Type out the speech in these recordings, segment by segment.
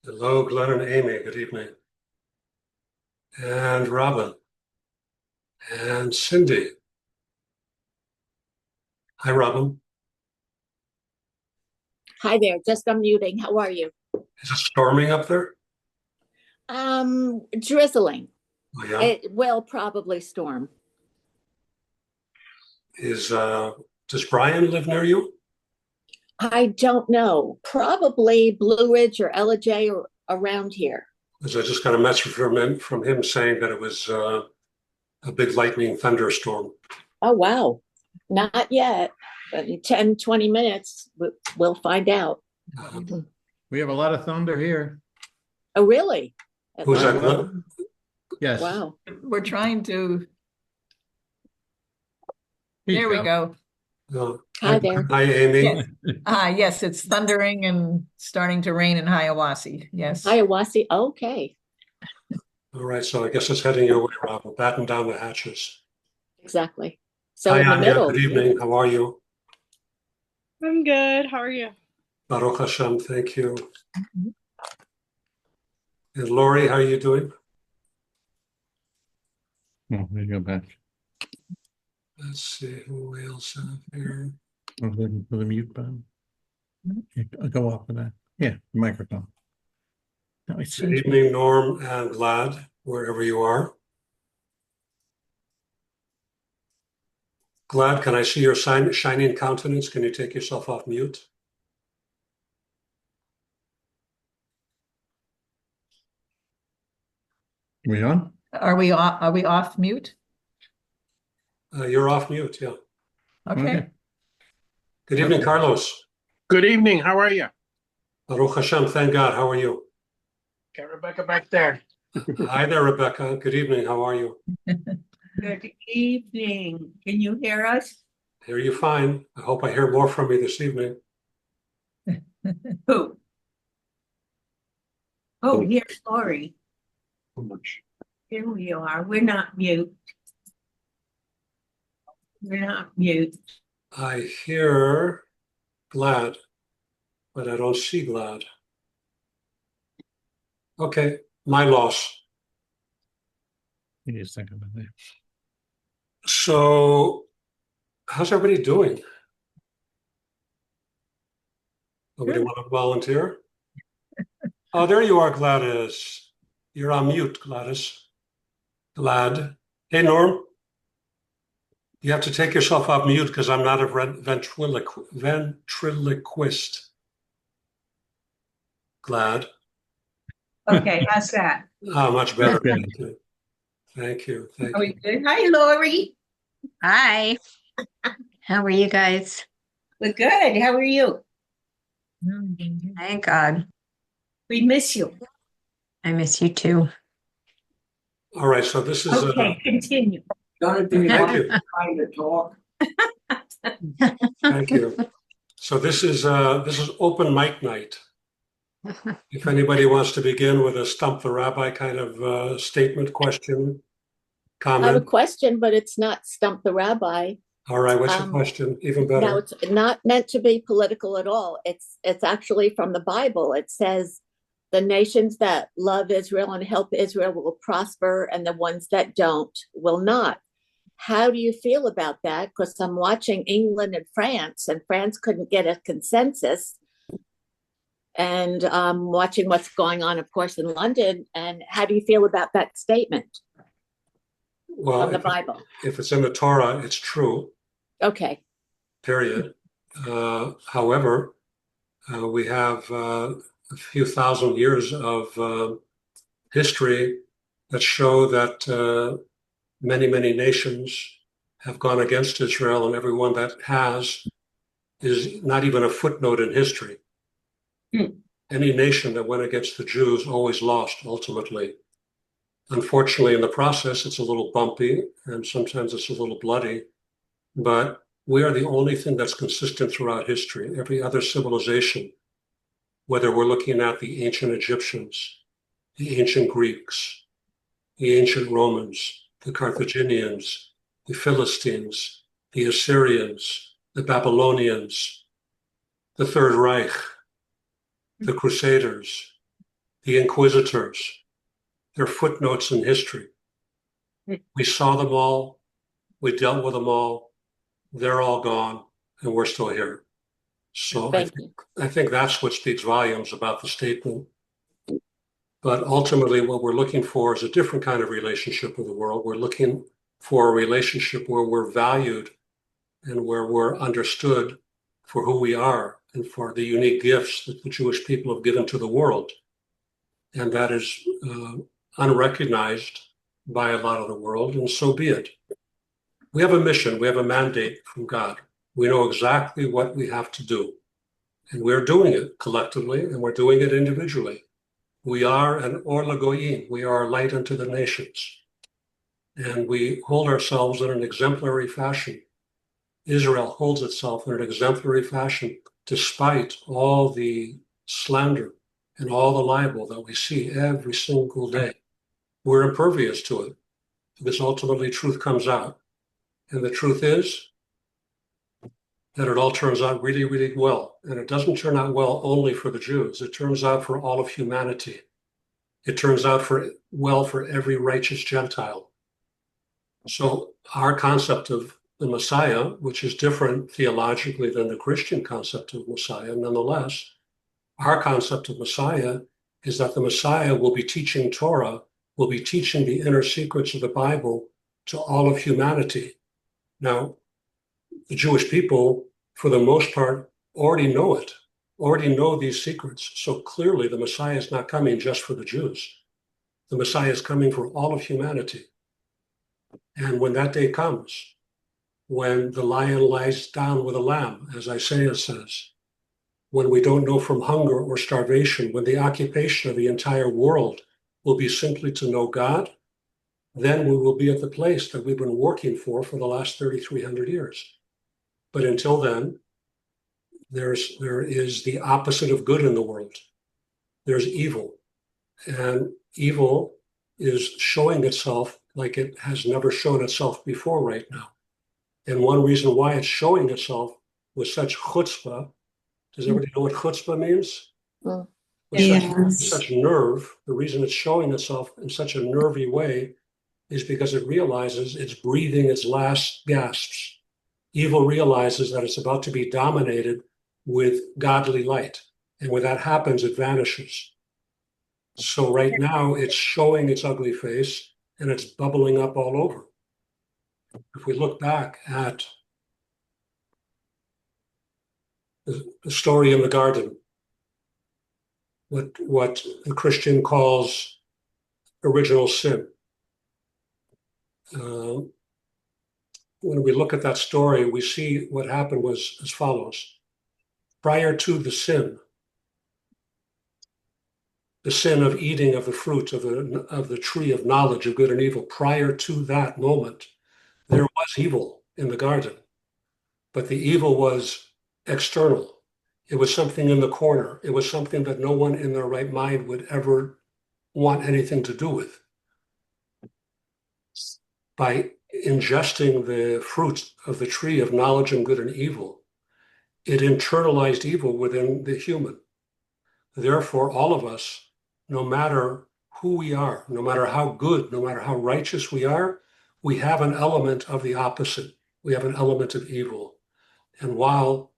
Hello, Glenn and Amy. Good evening. And Robin and Cindy. Hi, Robin. Hi there, just unmuting. How are you? Is it storming up there? Drizzling. Oh, yeah. It will probably storm. Does Brian live near you? I don't know. Probably Blue Ridge or Ella J or around here. Because I just got a message from him saying that it was a big lightning thunderstorm. Oh, wow. Not yet, but in 10, 20 minutes, we'll find out. We have a lot of thunder here. Oh, really? Who's that, Glenn? Yes. Wow. We're trying to, Here there we go. Hi there. Hi, Amy. Yes. Yes, it's thundering and starting to rain in Hiawassee. Yes. Hiawassee. Okay. All right, so I guess it's heading your way, Robin. Batten down the hatches. Exactly. So Hi, in the Anya. middle. Good evening. How are you? I'm good. How are you? Baruch Hashem. Thank you. And Lori, how are you doing? Oh, there you go back. Let's see who we else have here. Oh, the mute button. Okay, I'll go off of that. Yeah, the microphone. No, it's Good evening, Norm and Glad, wherever you are. Glad, can I see your shining countenance? Can you take yourself off mute? We on? Are we off mute? You're off mute, yeah. Okay. Good evening, Carlos. Good evening. How are you? Baruch Hashem, thank God. How are you? Got Rebecca back there. Hi there, Rebecca. Good evening. How are you? Good evening. Can you hear us? Hear you fine. I hope I hear more from you this evening. Who? Oh, here's Lori. Here we are. We're not mute. We're not mute. I hear Glad, but I don't see Glad. Okay, my loss. Give me a second about that. So, how's everybody doing? Nobody want to volunteer? Oh, there you are, Gladys. You're on mute, Gladys. Glad. Hey, Norm. You have to take yourself off mute because I'm not a ventriloquist. Glad. Okay, how's that? Oh, much better. Okay. Thank you. Thank you. Thank Are we you. good? Hi, Lori. Hi. How are you guys? We're good. How are you? Thank God. We miss you. I miss you too. All right, so this is Okay, continue. thank you. Trying to talk. Thank you. So this is open mic night. If anybody wants to begin with a stump the rabbi kind of statement, question, I have a comment. question, but it's not Stump the Rabbi. All right, what's your question? Even better. Now, it's not meant to be political at all. It's actually from the Bible. It says the nations that love Israel and help Israel will prosper, and the ones that don't will not. How do you feel about that? Because I'm watching England and France couldn't get a consensus. And watching what's going on, of course, in London. And how do you feel about that statement Well, from the Bible? if it's in the Torah, it's true. Okay. Period. However, we have a few thousand years of history that show that many nations have gone against Israel, and everyone that has is not even a footnote in history. Any nation that went against the Jews always lost ultimately. Unfortunately, in the process, it's a little bumpy and sometimes it's a little bloody, but we are the only thing that's consistent throughout history. Every other civilization, whether we're looking at the ancient Egyptians, the ancient Greeks, the ancient Romans, the Carthaginians, the Philistines, the Assyrians, the Babylonians, the Third Reich, the Crusaders, the inquisitors, they're footnotes in history. We saw them all, we dealt with them all, they're all gone, and we're still here. So I think that's what speaks volumes about the statement. But ultimately, what we're looking for is a different kind of relationship with the world. We're looking for a relationship where we're valued and where we're understood for who we are and for the unique gifts that the Jewish people have given to the world. And that is unrecognized by a lot of the world, and so be it. We have a mission, we have a mandate from God. We know exactly what we have to do. And we're doing it collectively, and we're doing it individually. We are an Or Lagoyim, we are a light unto the nations. And we hold ourselves in an exemplary fashion. Israel holds itself in an exemplary fashion, despite all the slander and all the libel that we see every single day. We're impervious to it, because ultimately truth comes out. And the truth is that it all turns out really, really well. And it doesn't turn out well only for the Jews. It turns out for all of humanity. It turns out well for every righteous Gentile. So our concept of the Messiah, which is different theologically than the Christian concept of Messiah, nonetheless, our concept of Messiah is that the Messiah will be teaching Torah, will be teaching the inner secrets of the Bible to all of humanity. Now, the Jewish people, for the most part, already know it, already know these secrets. So clearly the Messiah is not coming just for the Jews. The Messiah is coming for all of humanity. And when that day comes, when the lion lies down with a lamb, as Isaiah says, when we don't know from hunger or starvation, when the occupation of the entire world will be simply to know God, then we will be at the place that we've been working for the last 3,300 years. But until then, there is the opposite of good in the world. There's evil. And evil is showing itself like it has never shown itself before right now. And one reason why it's showing itself with such chutzpah, does everybody know what chutzpah means? Mm. With such nerve, the reason it's showing itself in such a nervy way is because it realizes it's breathing its last gasps. Evil realizes that it's about to be dominated with godly light. And when that happens, it vanishes. So right now, it's showing its ugly face and it's bubbling up all over. If we look back at the story in the garden, what the Christian calls original sin. When we look at that story, we see what happened was as follows. Prior to the sin of eating of the fruit of the tree of knowledge of good and evil, prior to that moment, there was evil in the garden. But the evil was external. It was something in the corner. It was something that no one in their right mind would ever want anything to do with. By ingesting the fruit of the tree of knowledge of good and evil, it internalized evil within the human. Therefore, all of us, no matter who we are, no matter how good, no matter how righteous we are, we have an element of the opposite. We have an element of evil. And while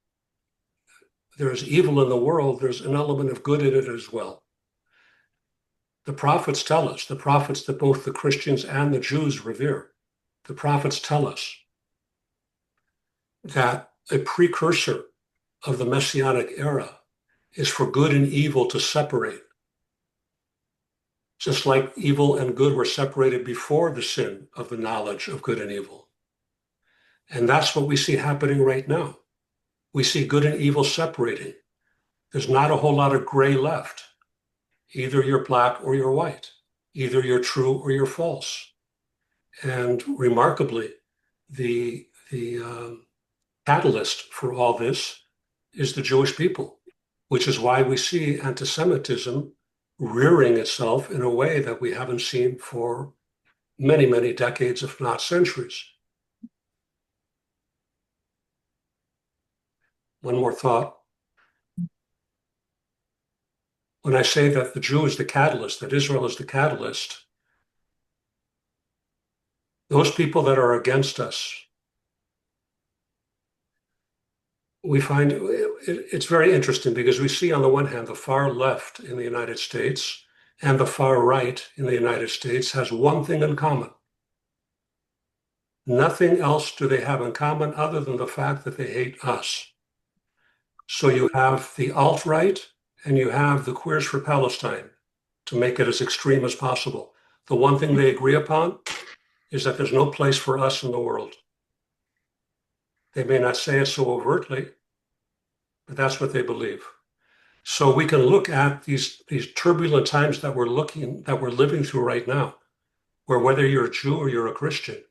there's evil in the world, there's an element of good in it as well. The prophets tell us, the prophets that both the Christians and the Jews revere, the prophets tell us that a precursor of the Messianic era is for good and evil to separate. Just like evil and good were separated before the sin of the knowledge of good and evil. And that's what we see happening right now. We see good and evil separating. There's not a whole lot of gray left. Either you're black or you're white. Either you're true or you're false. And remarkably, the catalyst for all this is the Jewish people, which is why we see anti-Semitism rearing itself in a way that we haven't seen for many, many decades, if not centuries. One more thought. when I say that the Jew is the catalyst, that Israel is the catalyst, those people that are against us, we find it's very interesting because we see on the one hand the far left in the United States and the far right in the United States has one thing in common. Nothing else do they have in common other than the fact that they hate us. So you have the alt-right and you have the Queers for Palestine, to make it as extreme as possible. The one thing they agree upon is that there's no place for us in the world. They may not say it so overtly, but that's what they believe. So we can look at these turbulent times that we're living through right now, where whether you're a Jew or you're a Christian,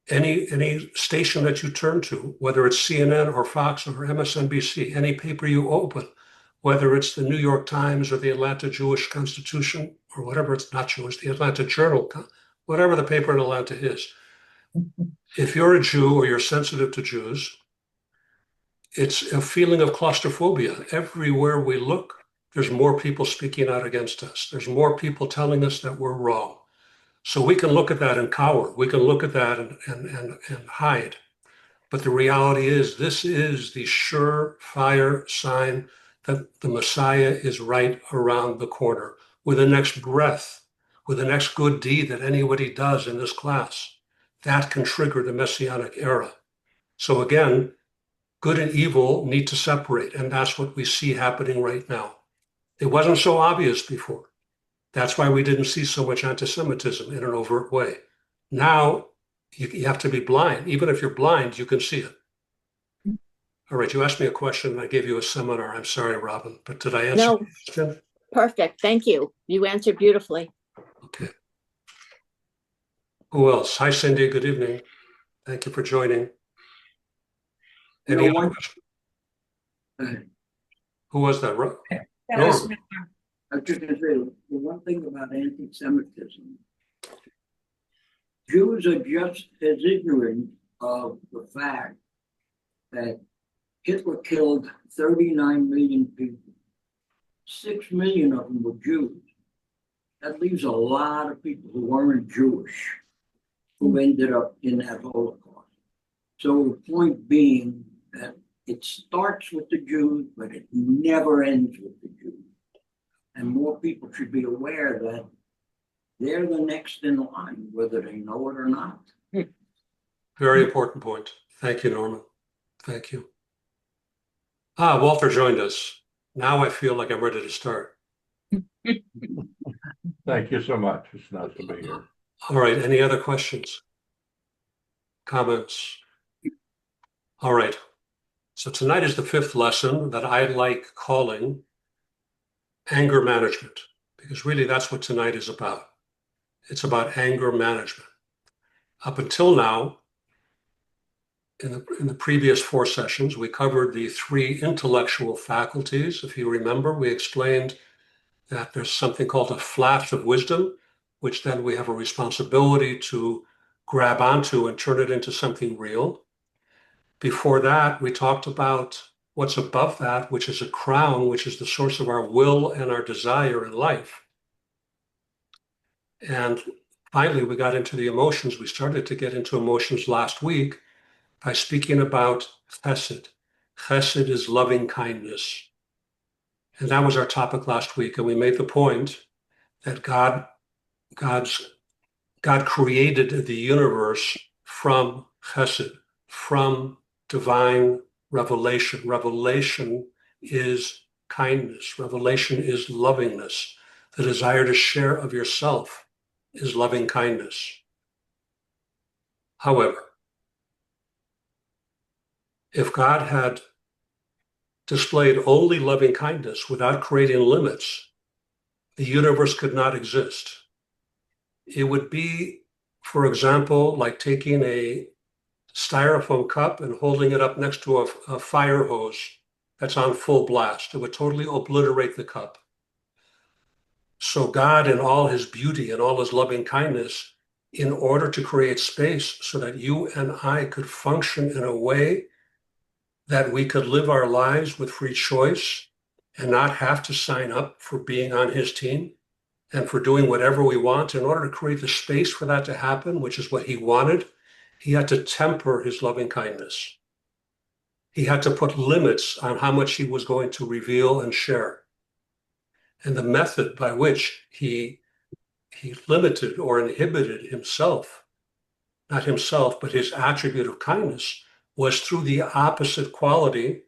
any station that you turn to, whether it's CNN or Fox or MSNBC, any paper you open, whether it's the New York Times or the Atlanta Jewish Constitution or whatever, it's not Jewish, the Atlanta Journal, whatever the paper in Atlanta is. If you're a Jew or you're sensitive to Jews, it's a feeling of claustrophobia. Everywhere we look, there's more people speaking out against us. There's more people telling us that we're wrong. So we can look at that and cower. We can look at that and hide. But the reality is, this is the surefire sign that the Messiah is right around the corner. With the next breath, with the next good deed that anybody does in this class, that can trigger the Messianic era. So again, good and evil need to separate, and that's what we see happening right now. It wasn't so obvious before. That's why we didn't see so much anti-Semitism in an overt way. Now, you have to be blind. Even if you're blind, you can see it. All right, you asked me a question and I gave you a seminar. I'm sorry, Robin, but did I answer No. your question? Perfect. Thank you. You answered beautifully. Okay. Who else? Hi, Cindy. Good evening. Thank you for joining. Any other question? Who was that? That was Norm. I was just gonna say, the one thing about anti-Semitism, Jews are just as ignorant of the fact that Hitler killed 39 million people. 6 million of them were Jews. That leaves a lot of people who weren't Jewish who ended up in that Holocaust. So the point being that it starts with the Jews, but it never ends with the Jews. And more people should be aware that they're the next in line, whether they know it or not. Very important point. Thank you, Norman. Thank you. Walter joined us. Now I feel like I'm ready to start. Thank you so much. It's nice to be here. All right, any other questions? Comments? All right. So tonight is the fifth lesson that I like calling anger management, because really that's what tonight is about. It's about anger management. Up until now, in the previous four sessions, we covered the three intellectual faculties. If you remember, we explained that there's something called a flash of wisdom, which then we have a responsibility to grab onto and turn it into something real. Before that, we talked about what's above that, which is a crown, which is the source of our will and our desire in life. And finally, we got into the emotions. We started to get into emotions last week by speaking about chesed. Chesed is loving kindness. And that was our topic last week. And we made the point that God created the universe from chesed, from divine revelation. Revelation is kindness. Revelation is lovingness. The desire to share of yourself is loving kindness. However, if God had displayed only loving kindness without creating limits, the universe could not exist. It would be, for example, like taking a styrofoam cup and holding it up next to a fire hose that's on full blast. It would totally obliterate the cup. So God, in all his beauty and all his loving kindness, in order to create space so that you and I could function in a way that we could live our lives with free choice and not have to sign up for being on his team and for doing whatever we want. In order to create the space for that to happen, which is what he wanted, he had to temper his loving kindness. He had to put limits on how much he was going to reveal and share. And the method by which he limited or inhibited himself, not himself, but his attribute of kindness, was through the opposite quality,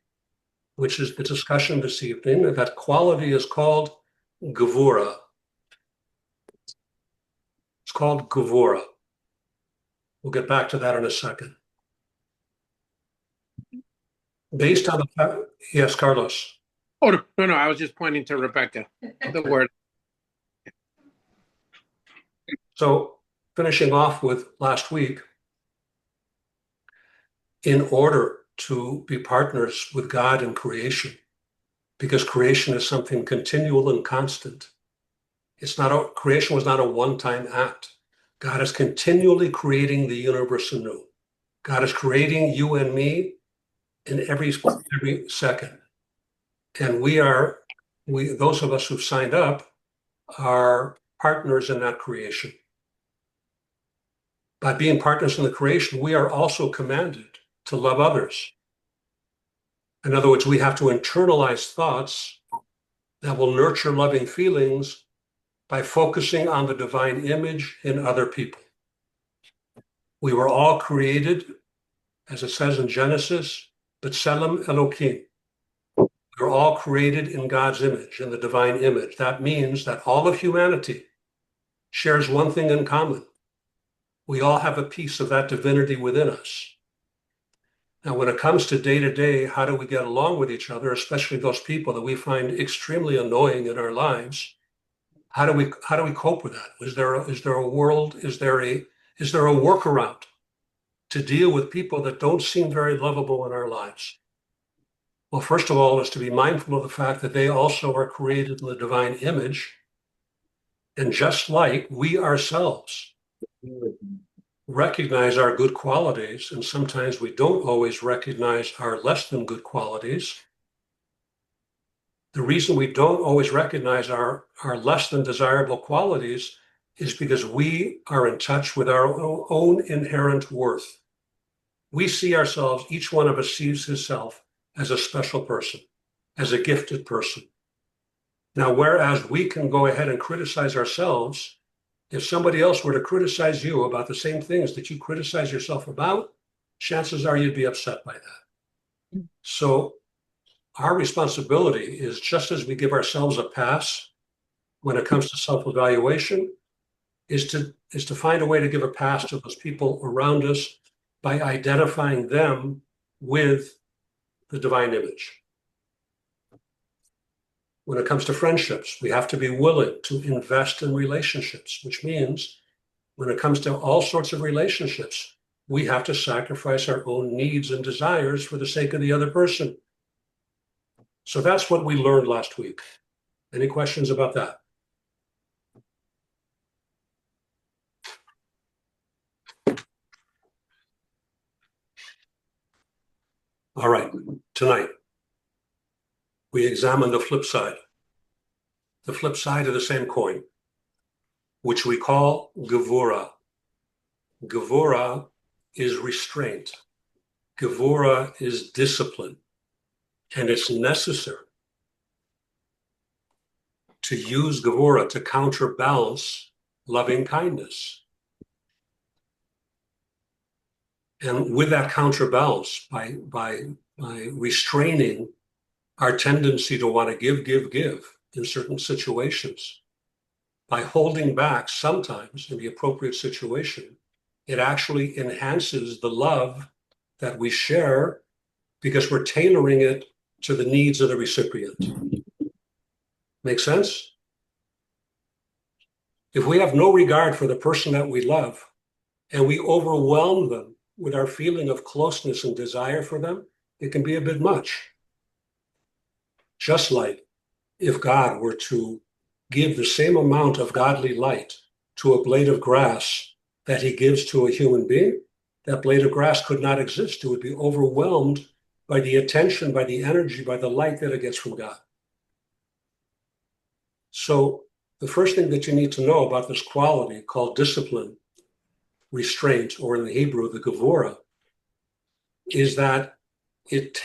which is the discussion this evening. That quality is called gevura. It's called gevura. We'll get back to that in a second. Based on the fact, yes, Carlos. Oh, no, I was just pointing to Rebecca, the word. So finishing off with last week, in order to be partners with God in creation, because creation is something continual and constant. Creation was not a one-time act. God is continually creating the universe anew. God is creating you and me in every second. And those of us who've signed up are partners in that creation. By being partners in the creation, we are also commanded to love others. In other words, we have to internalize thoughts that will nurture loving feelings by focusing on the divine image in other people. We were all created, as it says in Genesis, B'Tselem Elohim. We were all created in God's image, in the divine image. That means that all of humanity shares one thing in common. We all have a piece of that divinity within us. Now, when it comes to day, how do we get along with each other, especially those people that we find extremely annoying in our lives? How do we cope with that? Is there a workaround to deal with people that don't seem very lovable in our lives? Well, first of all, is to be mindful of the fact that they also are created in the divine image. And just like we ourselves recognize our good qualities, and sometimes we don't always recognize our less than good qualities. The reason we don't always recognize our less than desirable qualities is because we are in touch with our own inherent worth. We see ourselves, each one of us sees himself as a special person, as a gifted person. Now, whereas we can go ahead and criticize ourselves, if somebody else were to criticize you about the same things that you criticize yourself about, chances are you'd be upset by that. So our responsibility is, just as we give ourselves a pass when it comes to self-evaluation, is to find a way to give a pass to those people around us by identifying them with the divine image. When it comes to friendships, we have to be willing to invest in relationships, which means when it comes to all sorts of relationships, we have to sacrifice our own needs and desires for the sake of the other person. So that's what we learned last week. Any questions about that? All right, tonight, we examine the flip side of the same coin, which we call gevura. Gevura is restraint. Gevura is discipline. And it's necessary to use gevura to counterbalance loving kindness. And with that counterbalance, by restraining our tendency to want to give in certain situations, by holding back sometimes in the appropriate situation, it actually enhances the love that we share because we're tailoring it to the needs of the recipient. Make sense? If we have no regard for the person that we love and we overwhelm them with our feeling of closeness and desire for them, it can be a bit much. Just like if God were to give the same amount of godly light to a blade of grass that he gives to a human being, that blade of grass could not exist. It would be overwhelmed by the attention, by the energy, by the light that it gets from God. So the first thing that you need to know about this quality called discipline, restraint, or in the Hebrew, the gevura, is that it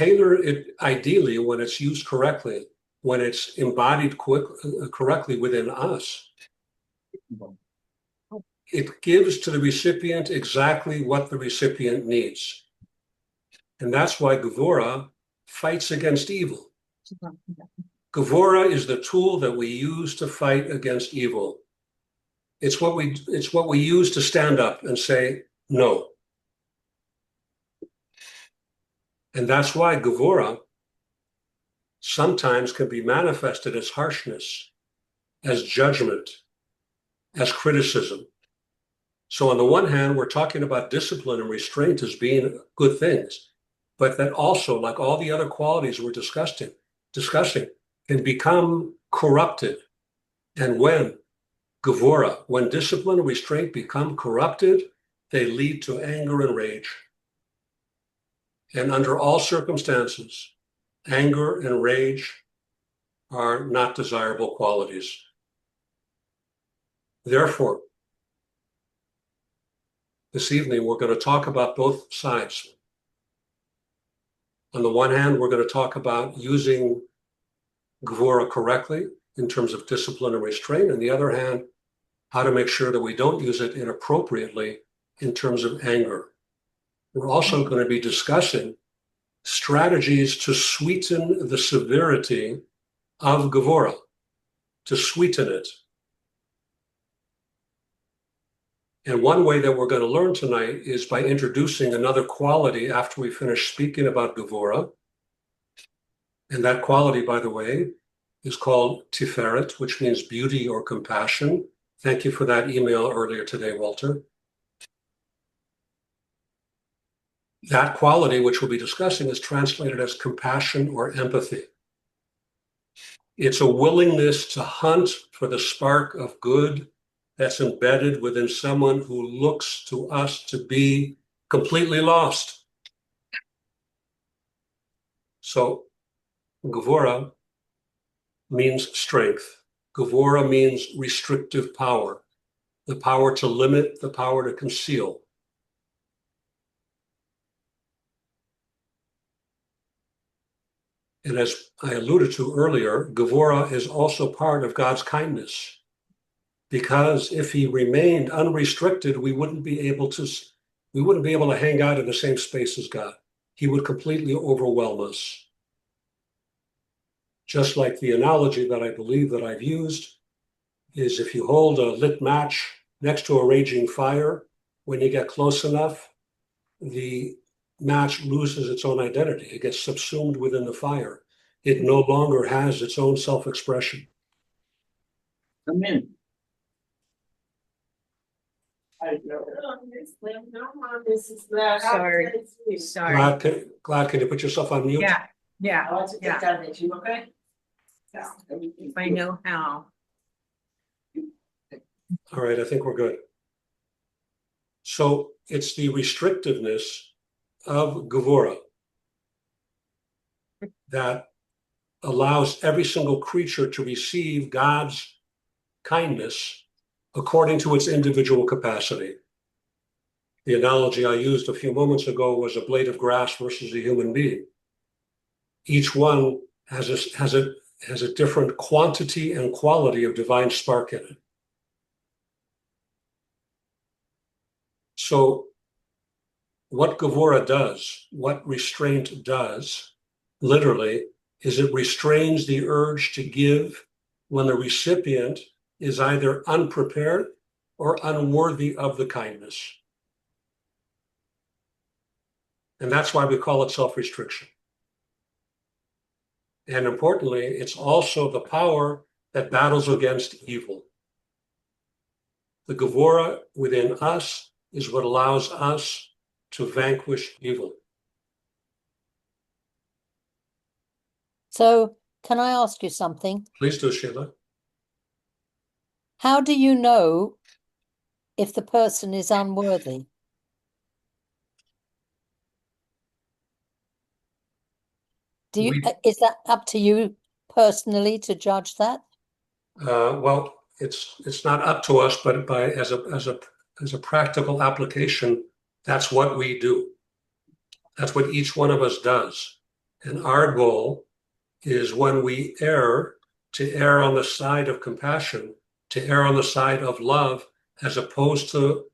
ideally, when it's used correctly, when it's embodied correctly within us, it gives to the recipient exactly what the recipient needs. And that's why Gevura fights against evil. Gevura is the tool that we use to fight against evil. It's what we use to stand up and say no. And that's why Gevura sometimes can be manifested as harshness, as judgment, as criticism. So on the one hand, we're talking about discipline and restraint as being good things, but that also, like all the other qualities we're discussing, can become corrupted. And when Gevura, when discipline and restraint become corrupted, they lead to anger and rage. And under all circumstances, anger and rage are not desirable qualities. Therefore, this evening, we're going to talk about both sides. On the one hand, we're going to talk about using Gevura correctly in terms of discipline and restraint. On the other hand, how to make sure that we don't use it inappropriately in terms of anger. We're also going to be discussing strategies to sweeten the severity of Gevura, to sweeten it. And one way that we're going to learn tonight is by introducing another quality after we finish speaking about Gevura. And that quality, by the way, is called Tiferet, which means beauty or compassion. Thank you for that email earlier today, Walter. That quality, which we'll be discussing, is translated as compassion or empathy. It's a willingness to hunt for the spark of good that's embedded within someone who looks to us to be completely lost. So Gevura means strength. Gevura means restrictive power, the power to limit, the power to conceal. And as I alluded to earlier, Gevura is also part of God's kindness. Because if he remained unrestricted, we wouldn't be able to hang out in the same space as God. He would completely overwhelm us. Just like the analogy that I believe that I've used is if you hold a lit match next to a raging fire, when you get close enough, the match loses its own identity. It gets subsumed within the fire. It no longer has its own self-expression. Come in. Sorry. Glad, can you put yourself on mute? Yeah, yeah, Yeah. Okay? Yeah. If I know how. All right, I think we're good. So it's the restrictiveness of Gevura that allows every single creature to receive God's kindness according to its individual capacity. The analogy I used a few moments ago was a blade of grass versus a human being. Each one has a different quantity and quality of divine spark in it. So what Gevura does, what restraint does, literally, is it restrains the urge to give when the recipient is either unprepared or unworthy of the kindness. And that's why we call it self-restriction. And importantly, it's also the power that battles against evil. The Gevura within us is what allows us to vanquish evil. So, can I ask you something? Please do, Sheila. How do you know if the person is unworthy? Is that up to you personally to judge that? Well, it's not up to us, but as a practical application, that's what we do. That's what each one of us does. And our goal is when we err, to err on the side of compassion, to err on the side of love, as opposed to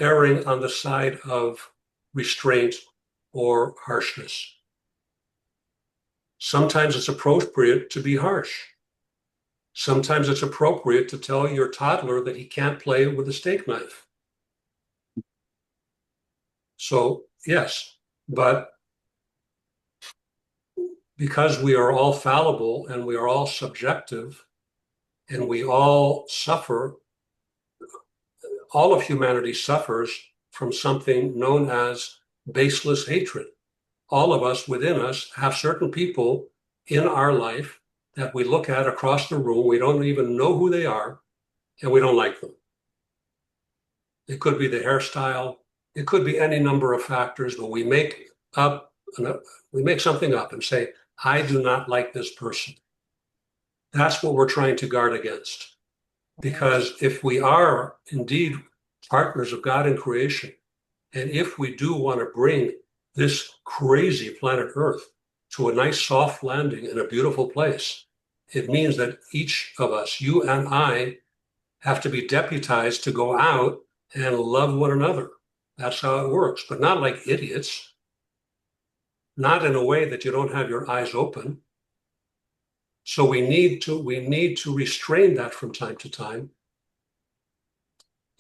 erring on the side of restraint or harshness. Sometimes it's appropriate to be harsh. Sometimes it's appropriate to tell your toddler that he can't play with a steak knife. So, yes, but because we are all fallible and we are all subjective and we all suffer, all of humanity suffers from something known as baseless hatred. All of us within us have certain people in our life that we look at across the room. We don't even know who they are, and we don't like them. It could be the hairstyle. It could be any number of factors, but we make something up and say, I do not like this person. That's what we're trying to guard against. Because if we are indeed partners of God in creation, and if we do want to bring this crazy planet Earth to a nice soft landing in a beautiful place, it means that each of us, you and I, have to be deputized to go out and love one another. That's how it works, but not like idiots, not in a way that you don't have your eyes open. So we need to restrain that from time to time.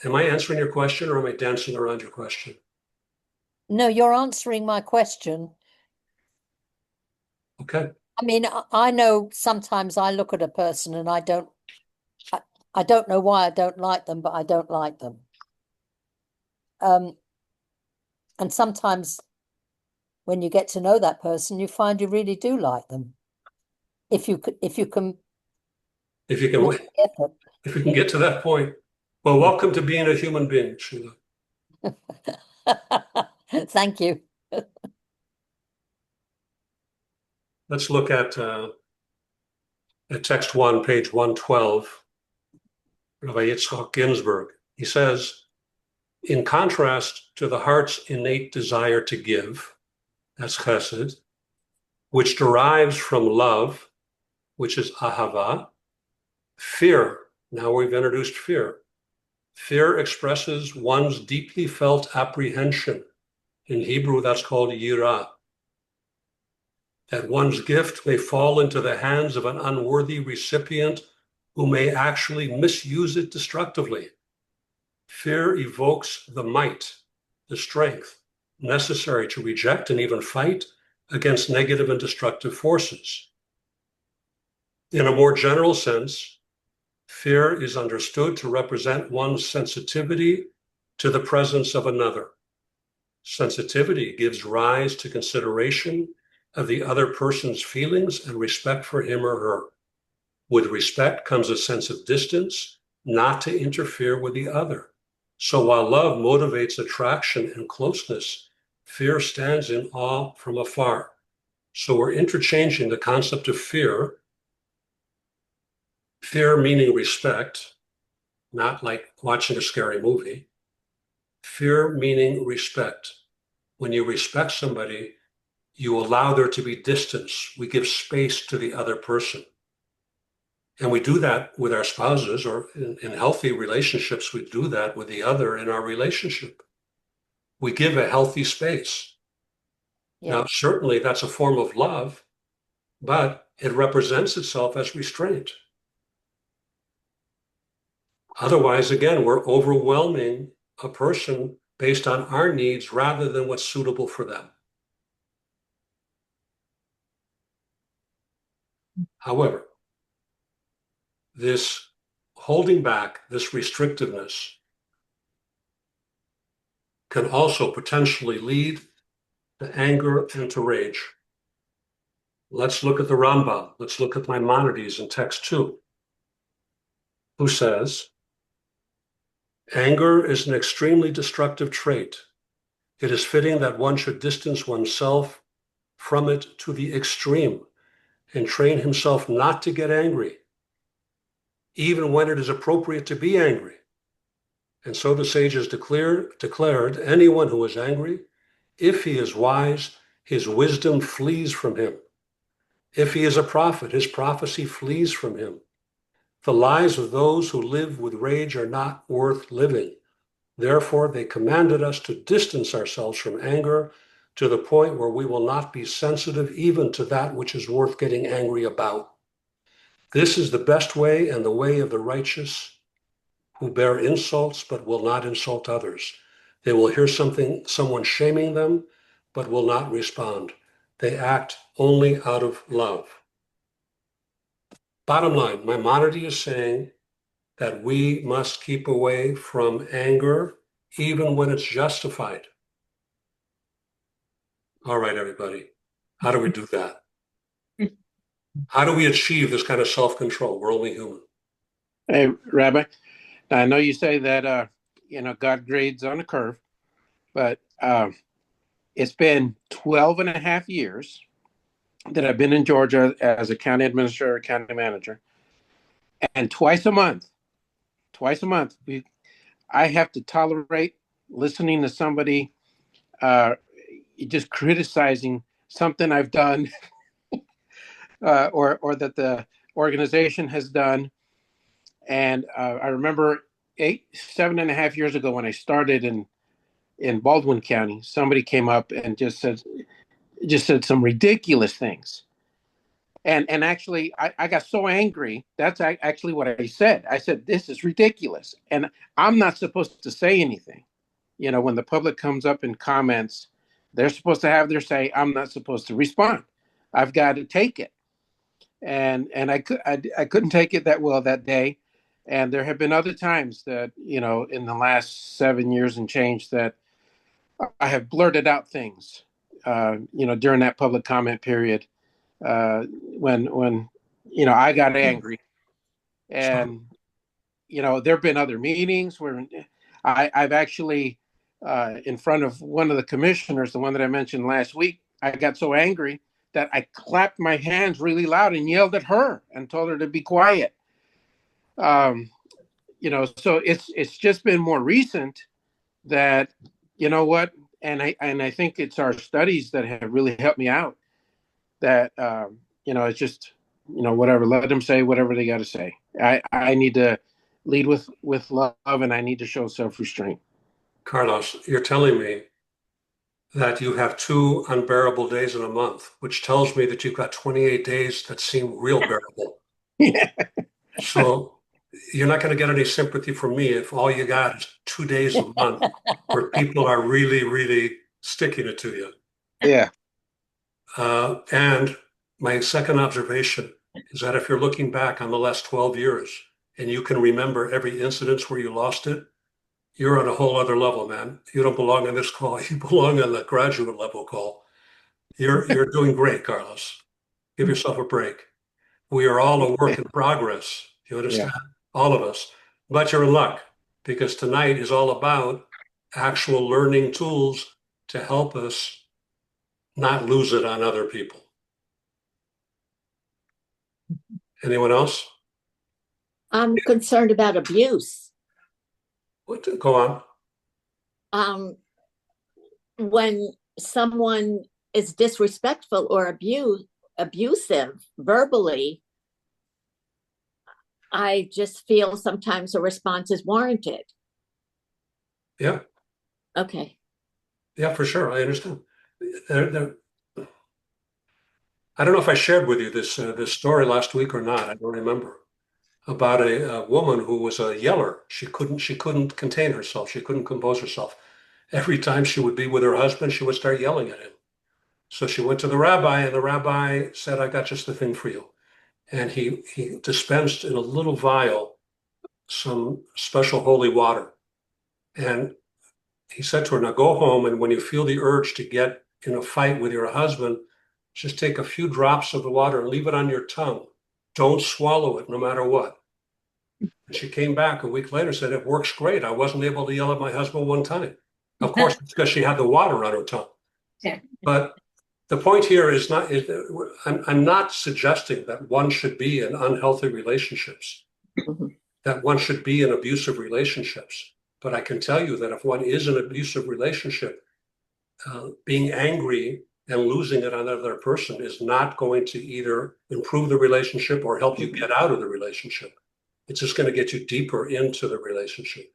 Am I answering your question, or am I dancing around your question? No, you're answering my question. Okay. I mean, I know sometimes I look at a person and I don't know why I don't like them, but I don't like them. And sometimes when you get to know that person, you find you really do like them. If you can If you can make the effort. if you can get to that point. Well, welcome to being a human being, Sheila. Thank you. Let's look at text 1, page 112, by Yitzhak Ginsburg. He says, in contrast to the heart's innate desire to give, that's chesed, which derives from love, which is ahava, fear, now we've introduced fear. Fear expresses one's deeply felt apprehension. In Hebrew, that's called yirah. That one's gift may fall into the hands of an unworthy recipient who may actually misuse it destructively. Fear evokes the might, the strength necessary to reject and even fight against negative and destructive forces. In a more general sense, fear is understood to represent one's sensitivity to the presence of another. Sensitivity gives rise to consideration of the other person's feelings and respect for him or her. With respect comes a sense of distance, not to interfere with the other. So while love motivates attraction and closeness, fear stands in awe from afar. So we're interchanging the concept of fear meaning respect, not like watching a scary movie. Fear meaning respect. When you respect somebody, you allow there to be distance. We give space to the other person. And we do that with our spouses, or in healthy relationships, we do that with the other in our relationship. We give a healthy space. Yeah. Now, certainly that's a form of love, but it represents itself as restraint. Otherwise, again, we're overwhelming a person based on our needs rather than what's suitable for them. However, this holding back, this restrictiveness, can also potentially lead to anger and to rage. Let's look at the Rambam. Let's look at Maimonides in text 2, who says, anger is an extremely destructive trait. It is fitting that one should distance oneself from it to the extreme and train himself not to get angry, even when it is appropriate to be angry. And so the sages declared, anyone who is angry, if he is wise, his wisdom flees from him. If he is a prophet, his prophecy flees from him. The lives of those who live with rage are not worth living. Therefore, they commanded us to distance ourselves from anger to the point where we will not be sensitive even to that which is worth getting angry about. This is the best way and the way of the righteous who bear insults but will not insult others. They will hear someone shaming them, but will not respond. They act only out of love. Bottom line, Maimonides is saying that we must keep away from anger even when it's justified. All right, everybody, how do we do that? How do we achieve this kind of self-control? We're only human. Hey, Rabbi, I know you say that, God grades on a curve, but it's been 12 and a half years that I've been in Georgia as a county administrator, county manager. And twice a month, I have to tolerate listening to somebody just criticizing something I've done or that the organization has done. And I remember 7.5 years ago when I started in Baldwin County, somebody came up and just said some ridiculous things. And actually, I got so angry. That's actually what I said. I said, this is ridiculous. And I'm not supposed to say anything. When the public comes up and comments, they're supposed to have their say. I'm not supposed to respond. I've got to take it. And I couldn't take it that well that day. And there have been other times that, in the last 7 years and change that I have blurted out things, during that public comment period. When I got angry, and there have been other meetings where I've actually in front of one of the commissioners, the one that I mentioned last week, I got so angry that I clapped my hands really loud and yelled at her and told her to be quiet. So it's just been more recent that what, and I think it's our studies that have really helped me out. That it's just whatever. Let them say whatever they got to say. I need to lead with love, and I need to show self-restraint. Carlos, you're telling me that you have 2 unbearable days in a month, which tells me that you've got 28 days that seem real bearable. Yeah. So you're not going to get any sympathy from me if all you got is 2 days a month where people are really, really sticking it to you. Yeah. And my second observation is that if you're looking back on the last 12 years and you can remember every incident where you lost it, you're on a whole other level, man. You don't belong on this call. You belong on the graduate level call. You're doing great, Carlos. Give yourself a break. We are all a work in progress. You understand? Yeah. All of us. But you're in luck because tonight is all about actual learning tools to help us not lose it on other people. Anyone else? I'm concerned about abuse. Go on. When someone is disrespectful or abusive verbally, I just feel sometimes a response is warranted. Yeah. Okay. Yeah, for sure. I understand. I don't know if I shared with you this story last week or not. I don't remember. About a woman who was a yeller. She couldn't contain herself. She couldn't compose herself. Every time she would be with her husband, she would start yelling at him. So she went to the rabbi, and the rabbi said, "I got just the thing for you." And he dispensed in a little vial some special holy water. And he said to her, "Now go home, and when you feel the urge to get in a fight with your husband, just take a few drops of the water and leave it on your tongue. Don't swallow it, no matter what." And she came back a week later and said, "It works great. I wasn't able to yell at my husband one time." Of course, it's because she had the water on her tongue. Yeah. But the point here is I'm not suggesting that one should be in unhealthy relationships. Mhm. that one should be in abusive relationships. But I can tell you that if one is in an abusive relationship, being angry and losing it on another person is not going to either improve the relationship or help you get out of the relationship. It's just going to get you deeper into the relationship.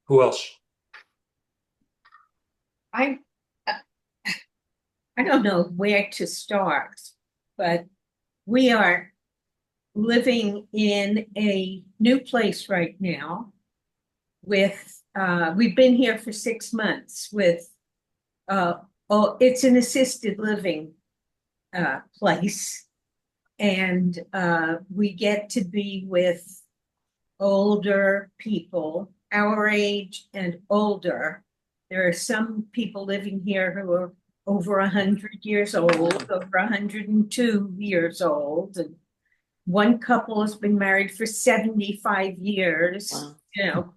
Who else? I I don't know where to start, but we are living in a new place right now with we've been here for 6 months with it's an assisted living place, and we get to be with older people our age and older. There are some people living here who are over 100 years old, over 102 years old, and one couple has been married for 75 years. Wow. You know,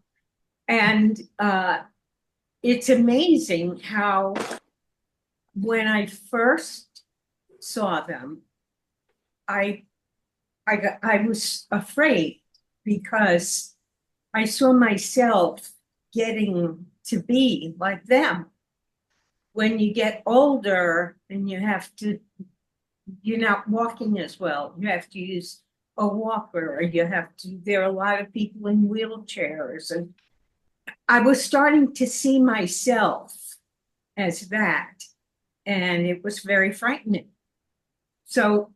and it's amazing how when I first saw them, I was afraid because I saw myself getting to be like them. When you get older and you're not walking as well, you have to use a walker, or there are a lot of people in wheelchairs. And I was starting to see myself as that, and it was very frightening. So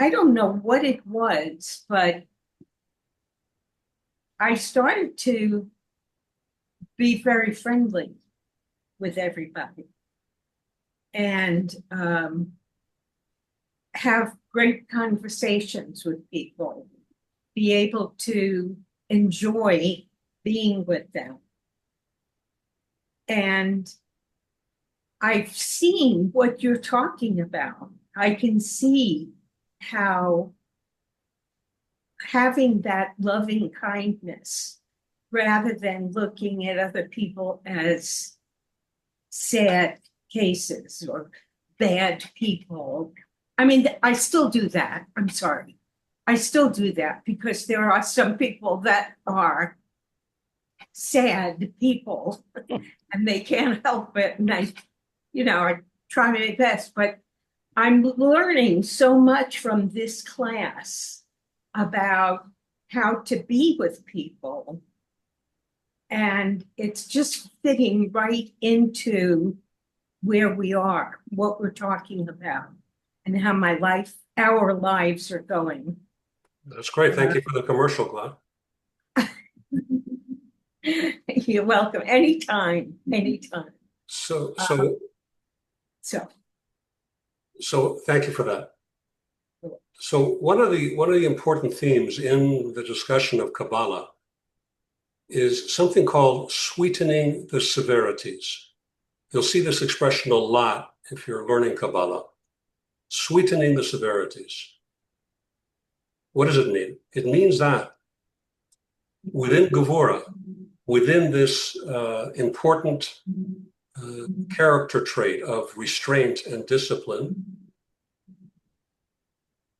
I don't know what it was, but I started to be very friendly with everybody and have great conversations with people, be able to enjoy being with them. And I've seen what you're talking about. I can see how having that loving kindness rather than looking at other people as sad cases or bad people. I mean, I still do that. I'm sorry. I still do that because there are some people that are sad people and they can't help it. And I try my best, but I'm learning so much from this class about how to be with people. And it's just fitting right into where we are, what we're talking about, and how our lives are going. That's great. Thank you for the commercial, Glenn. You're welcome. Anytime. So thank you for that. So one of the important themes in the discussion of Kabbalah is something called sweetening the severities. You'll see this expression a lot if you're learning Kabbalah. Sweetening the severities. What does it mean? It means that within Gevurah, within this important character trait of restraint and discipline,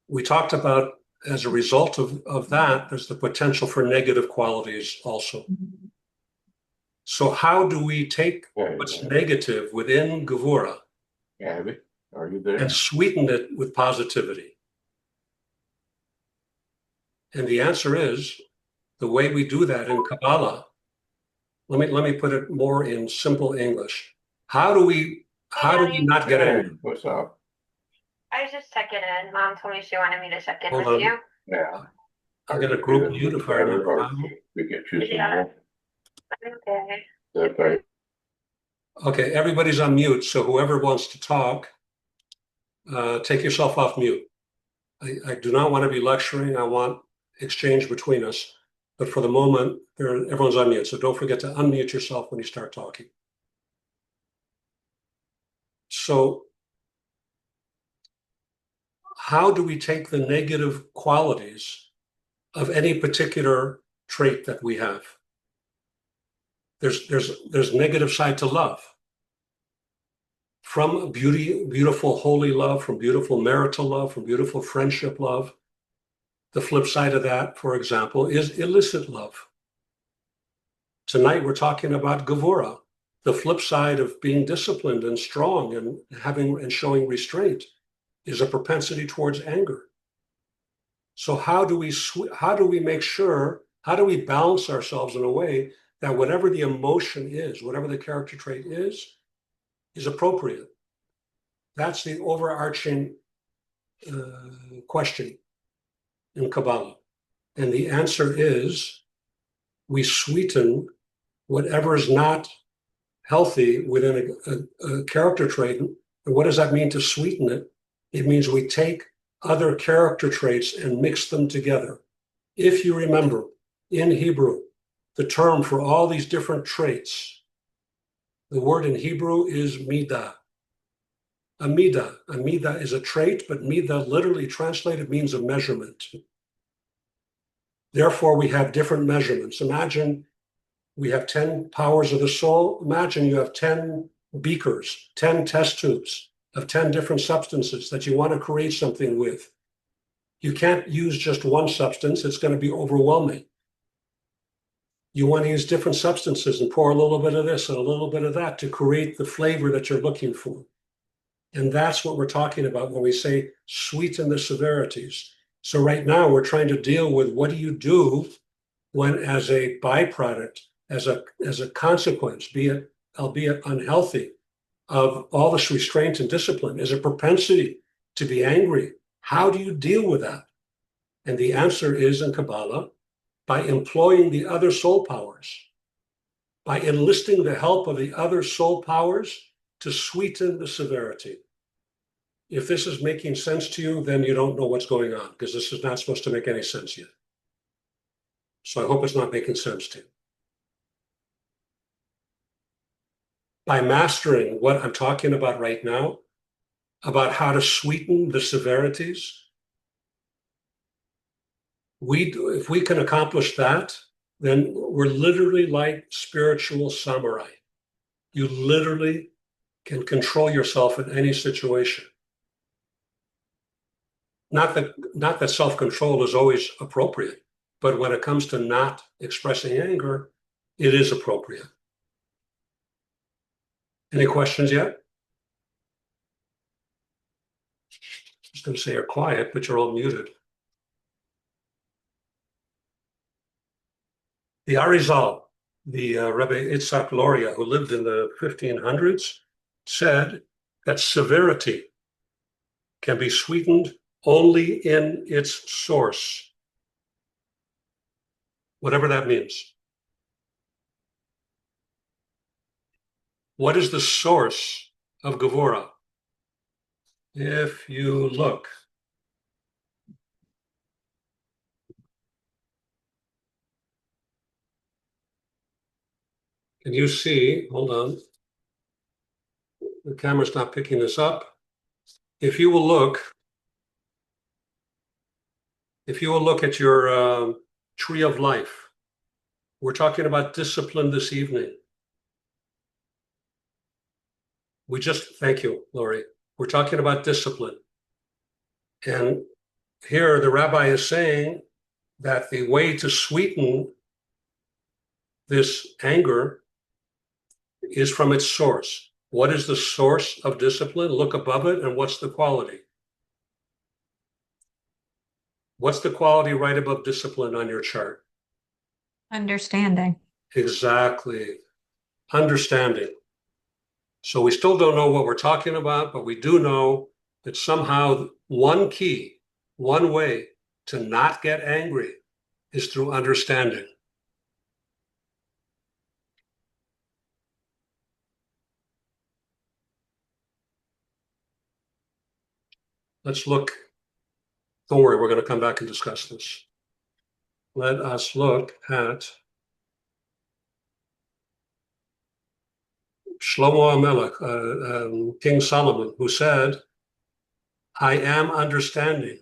we talked about, as a result of that, there's the potential for negative qualities also. So how do we take what's negative within Gevurah Are you there? and sweeten it with positivity? And the answer is, the way we do that in Kabbalah, let me put it more in simple English. How do we not get angry? What's up? I was just checking in. Mom told me she wanted me to check in Hold with on. you. Yeah. I'll get a group mute if I remember. We get you some Yeah. more. Okay. Okay. Okay, everybody's on mute, so whoever wants to talk, take yourself off mute. I do not want to be lecturing. I want exchange between us. But for the moment, everyone's on mute, so don't forget to unmute yourself when you start talking. So how do we take the negative qualities of any particular trait that we have? There's negative side to love. From beautiful holy love, from beautiful marital love, from beautiful friendship love, The flip side of that, for example, is illicit love. Tonight we're talking about Gevura. The flip side of being disciplined and strong and having and showing restraint is a propensity towards anger. So how do we make sure, how do we balance ourselves in a way that whatever the emotion is, whatever the character trait is appropriate? That's the overarching question in Kabbalah. And the answer is we sweeten whatever is not healthy within a character trait. And what does that mean to sweeten it? It means we take other character traits and mix them together. If you remember, in Hebrew, the term for all these different traits, the word in Hebrew is midah. A midah is a trait, but midah literally translated means a measurement. Therefore, we have different measurements. Imagine we have 10 powers of the soul. Imagine you have 10 beakers, 10 test tubes of 10 different substances that you want to create something with. You can't use just one substance. It's going to be overwhelming. You want to use different substances and pour a little bit of this and a little bit of that to create the flavor that you're looking for. And that's what we're talking about when we say sweeten the severities. So right now we're trying to deal with what do you do when, as a byproduct, as a consequence, be it albeit unhealthy, of all this restraint and discipline, is a propensity to be angry. How do you deal with that? And the answer is in Kabbalah, by employing the other soul powers, by enlisting the help of the other soul powers to sweeten the severity. If this is making sense to you, then you don't know what's going on, because this is not supposed to make any sense yet. So I hope it's not making sense to you. By mastering what I'm talking about right now, about how to sweeten the severities, if we can accomplish that, then we're literally like spiritual samurai. You literally can control yourself in any situation. Not that self-control is always appropriate, but when it comes to not expressing anger, it is appropriate. Any questions yet? I was going to say you're quiet, but you're all muted. The Arizal, the Rebbe Itzhak Luria, who lived in the 1500s, said that severity can be sweetened only in its source, whatever that means. What is the source of Gevura? If you look, can you see, hold on, the camera's not picking this up. If you will look at your tree of life, we're talking about discipline this evening. Thank you, Lori. We're talking about discipline. And here the rabbi is saying that the way to sweeten this anger is from its source. What is the source of discipline? Look above it, and what's the quality? What's the quality right above discipline on your chart? Understanding. Exactly. Understanding. So we still don't know what we're talking about, but we do know that somehow one key, one way to not get angry is through understanding. Let's look. Don't worry, we're going to come back and discuss this. Let us look at Shlomo HaMelech, King Solomon, who said, I am understanding.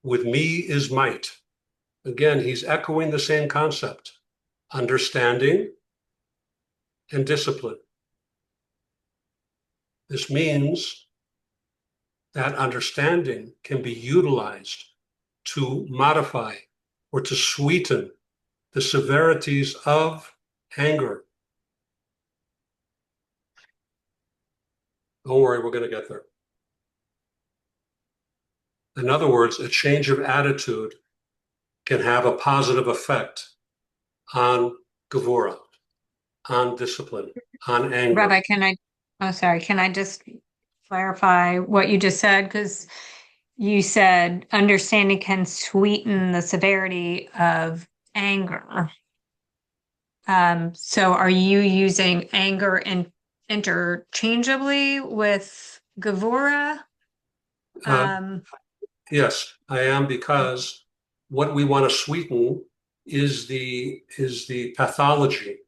With me is might. Again, he's echoing the same concept. Understanding and discipline. This means that understanding can be utilized to modify or to sweeten the severities of anger. Don't worry, we're going to get there. In other words, a change of attitude can have a positive effect on Gevura, on discipline, on anger. Rabbi, can I just clarify what you just said? Because you said understanding can sweeten the severity of anger. So are you using anger interchangeably with Gevura? Yes, I am, because what we want to sweeten is the pathology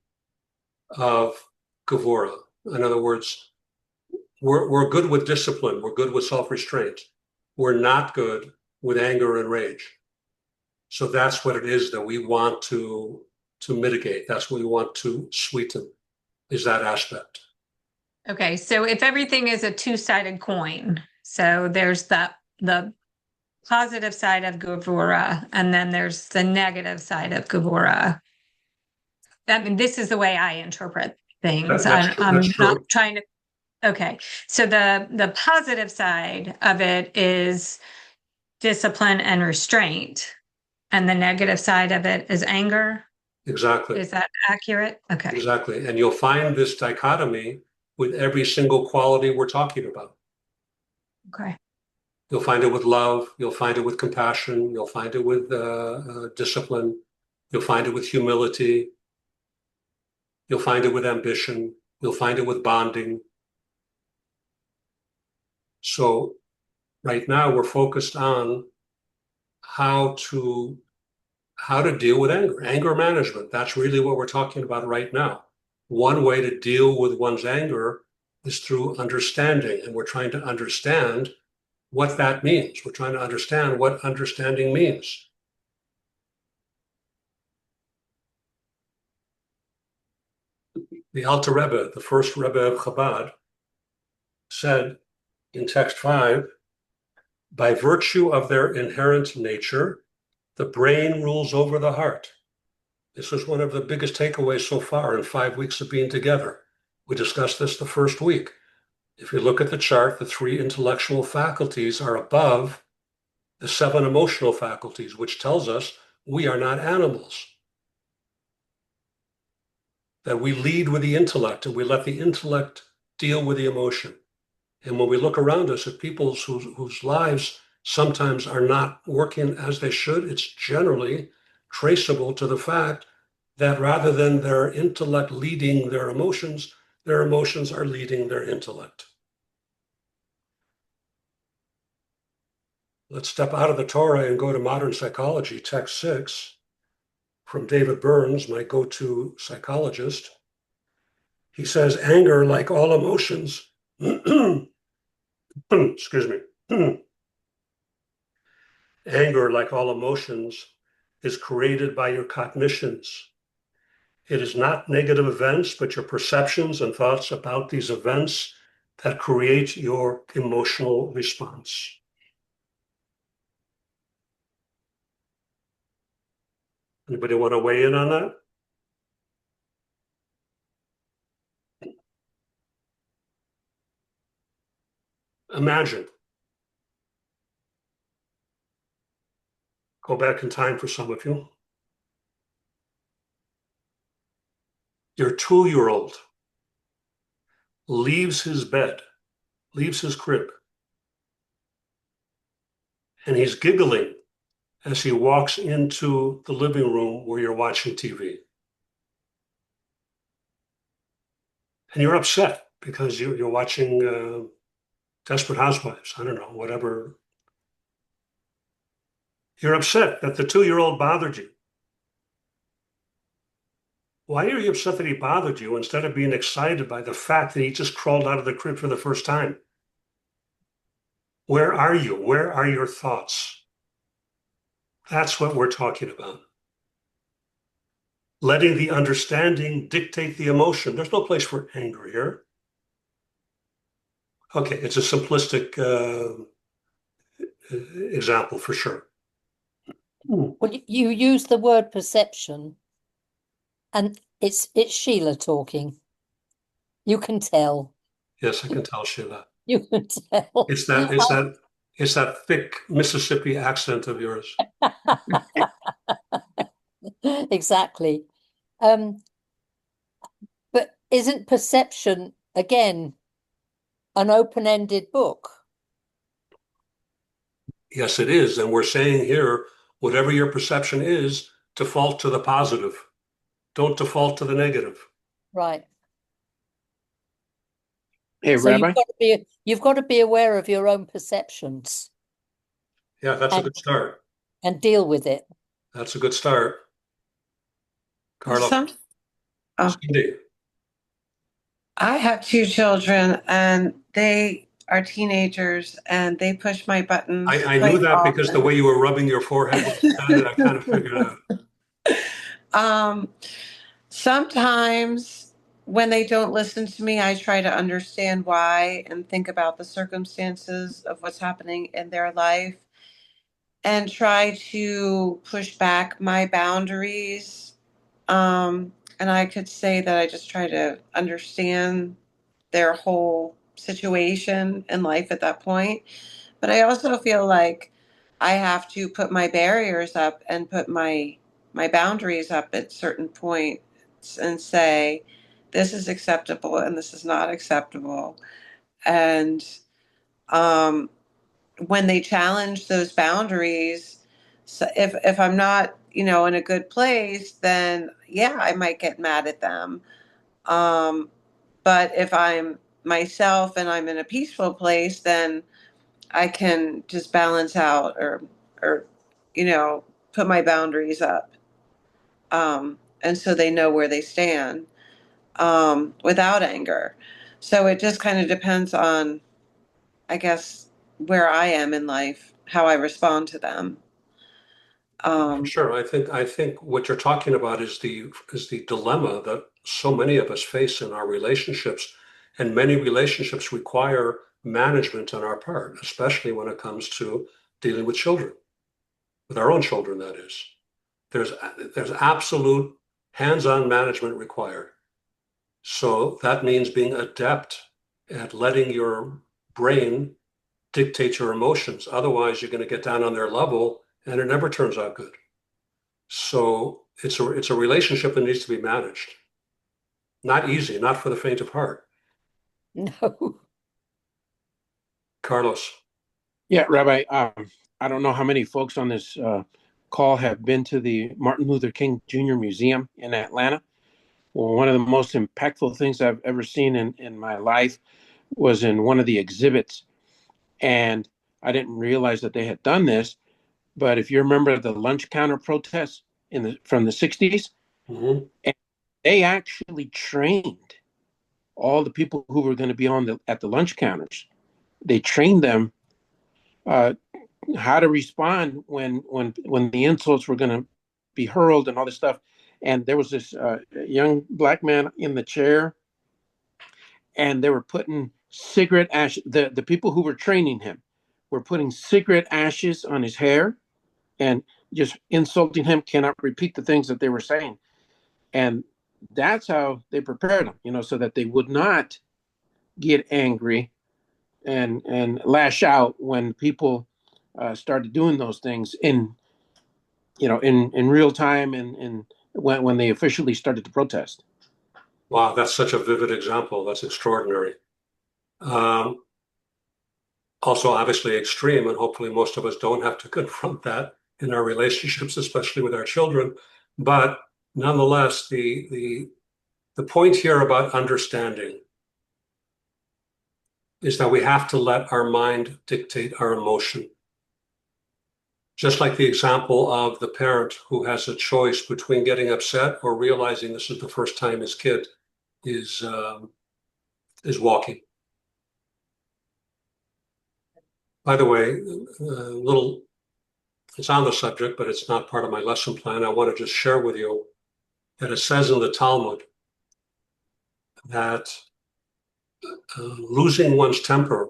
of Gevura. In other words, we're good with discipline, we're good with self-restraint. We're not good with anger and rage. So that's what it is that we want to mitigate. That's what we want to sweeten, is that aspect. Okay, so if everything is a two-sided coin, so there's the positive side of Gevura, and then there's the negative side of Gevura. I mean, this is the way I interpret things. That's I'm true. not trying to. Okay, so the positive side of it is discipline and restraint, and the negative side of it is anger. Exactly. Is that accurate? Okay. Exactly. And you'll find this dichotomy with every single quality we're talking about. Okay. You'll find it with love. You'll find it with compassion. You'll find it with discipline. You'll find it with humility. You'll find it with ambition. You'll find it with bonding. So right now we're focused on how to deal with anger, anger management. That's really what we're talking about right now. One way to deal with one's anger is through understanding, and we're trying to understand what that means. We're trying to understand what understanding means. The Alter Rebbe, the first Rebbe of Chabad, said in text 5, by virtue of their inherent nature, the brain rules over the heart. This is one of the biggest takeaways so far in 5 weeks of being together. We discussed this the first week. If you look at the chart, the 3 intellectual faculties are above the 7 emotional faculties, which tells us we are not animals. That we lead with the intellect and we let the intellect deal with the emotion. And when we look around us at people whose lives sometimes are not working as they should, it's generally traceable to the fact that rather than their intellect leading their emotions are leading their intellect. Let's step out of the Torah and go to modern psychology, text 6, from David Burns, my go-to psychologist. He says, anger, like all emotions, excuse me, anger, like all emotions, is created by your cognitions. It is not negative events, but your perceptions and thoughts about these events that create your emotional response. Anybody want to weigh in on that? Imagine. Go back in time for some of you. Your 2-year-old leaves his bed, leaves his crib, and he's giggling as he walks into the living room where you're watching TV. And you're upset because you're watching Desperate Housewives, I don't know, whatever. You're upset that the 2-year-old bothered you. Why are you upset that he bothered you instead of being excited by the fact that he just crawled out of the crib for the first time? Where are you? Where are your thoughts? That's what we're talking about. Letting the understanding dictate the emotion. There's no place for anger here. Okay, it's a simplistic example for sure. Well, you use the word perception, and it's Sheila talking. You can tell. Yes, I can tell, Sheila. You can tell. It's that thick Mississippi accent of yours. Exactly. But isn't perception again an open-ended book? Yes, it is. And we're saying here, whatever your perception is, default to the positive. Don't default to the negative. Right. Hey, So Rabbi. you've got to be aware of your own perceptions Yeah, that's a good start. and deal with it. That's a good start. Carla, Oh, Cindy. I have two children and they are teenagers and they push my buttons I knew quite that because the often. way you were rubbing your forehead when you said it, I kind of figured it out. Sometimes when they don't listen to me, I try to understand why and think about the circumstances of what's happening in their life and try to push back my boundaries. And I could say that I just try to understand their whole situation in life at that point. But I also feel like I have to put my barriers up and put my boundaries up at certain points and say this is acceptable and this is not acceptable. And um, when they challenge those boundaries, so if I'm not, in a good place, then yeah, I might get mad at them. Um, but if I'm myself and I'm in a peaceful place, then I can just balance out or put my boundaries up. And so they know where they stand without anger. So it just kind of depends on, I guess, where I am in life, how I respond to them. Sure. I think what you're talking about is the dilemma that so many of us face in our relationships, and many relationships require management on our part, especially when it comes to dealing with children, with our own children, that is. There's absolute hands-on management required. So that means being adept at letting your brain dictate your emotions. Otherwise, you're going to get down on their level and it never turns out good. So it's a relationship that needs to be managed. Not easy, not for the faint of heart. No. Carlos. Yeah, Rabbi, I don't know how many folks on this call have been to the Martin Luther King Jr. Museum in Atlanta. Well, one of the most impactful things I've ever seen in my life was in one of the exhibits. And I didn't realize that they had done this. But if you remember the lunch counter protests from the 60s, Mm-hmm. they actually trained all the people who were going to be at the lunch counters. They trained them how to respond when the insults were going to be hurled and all this stuff. And there was this young black man in the chair, and they were putting cigarette ash. The people who were training him were putting cigarette ashes on his hair and just insulting him. Cannot repeat the things that they were saying, and that's how they prepared him, so that they would not get angry and lash out when people started doing those things in real time and when they officially started to protest. Wow, that's such a vivid example. That's extraordinary. Um, Also, obviously extreme, and hopefully most of us don't have to confront that in our relationships, especially with our children. But nonetheless, the point here about understanding is that we have to let our mind dictate our emotion. Just like the example of the parent who has a choice between getting upset or realizing this is the first time his kid is walking. By the way, it's on the subject, but it's not part of my lesson plan. I want to just share with you that it says in the Talmud that losing one's temper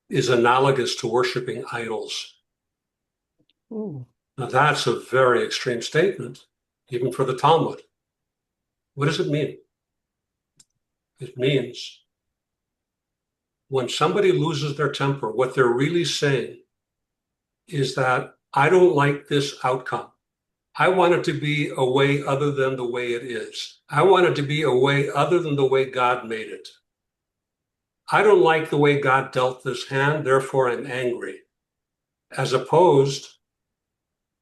is analogous to worshiping idols. Ooh. Now that's a very extreme statement, even for the Talmud. What does it mean? It means when somebody loses their temper, what they're really saying is that I don't like this outcome. I want it to be a way other than the way it is. I want it to be a way other than the way God made it. I don't like the way God dealt this hand, therefore I'm angry. As opposed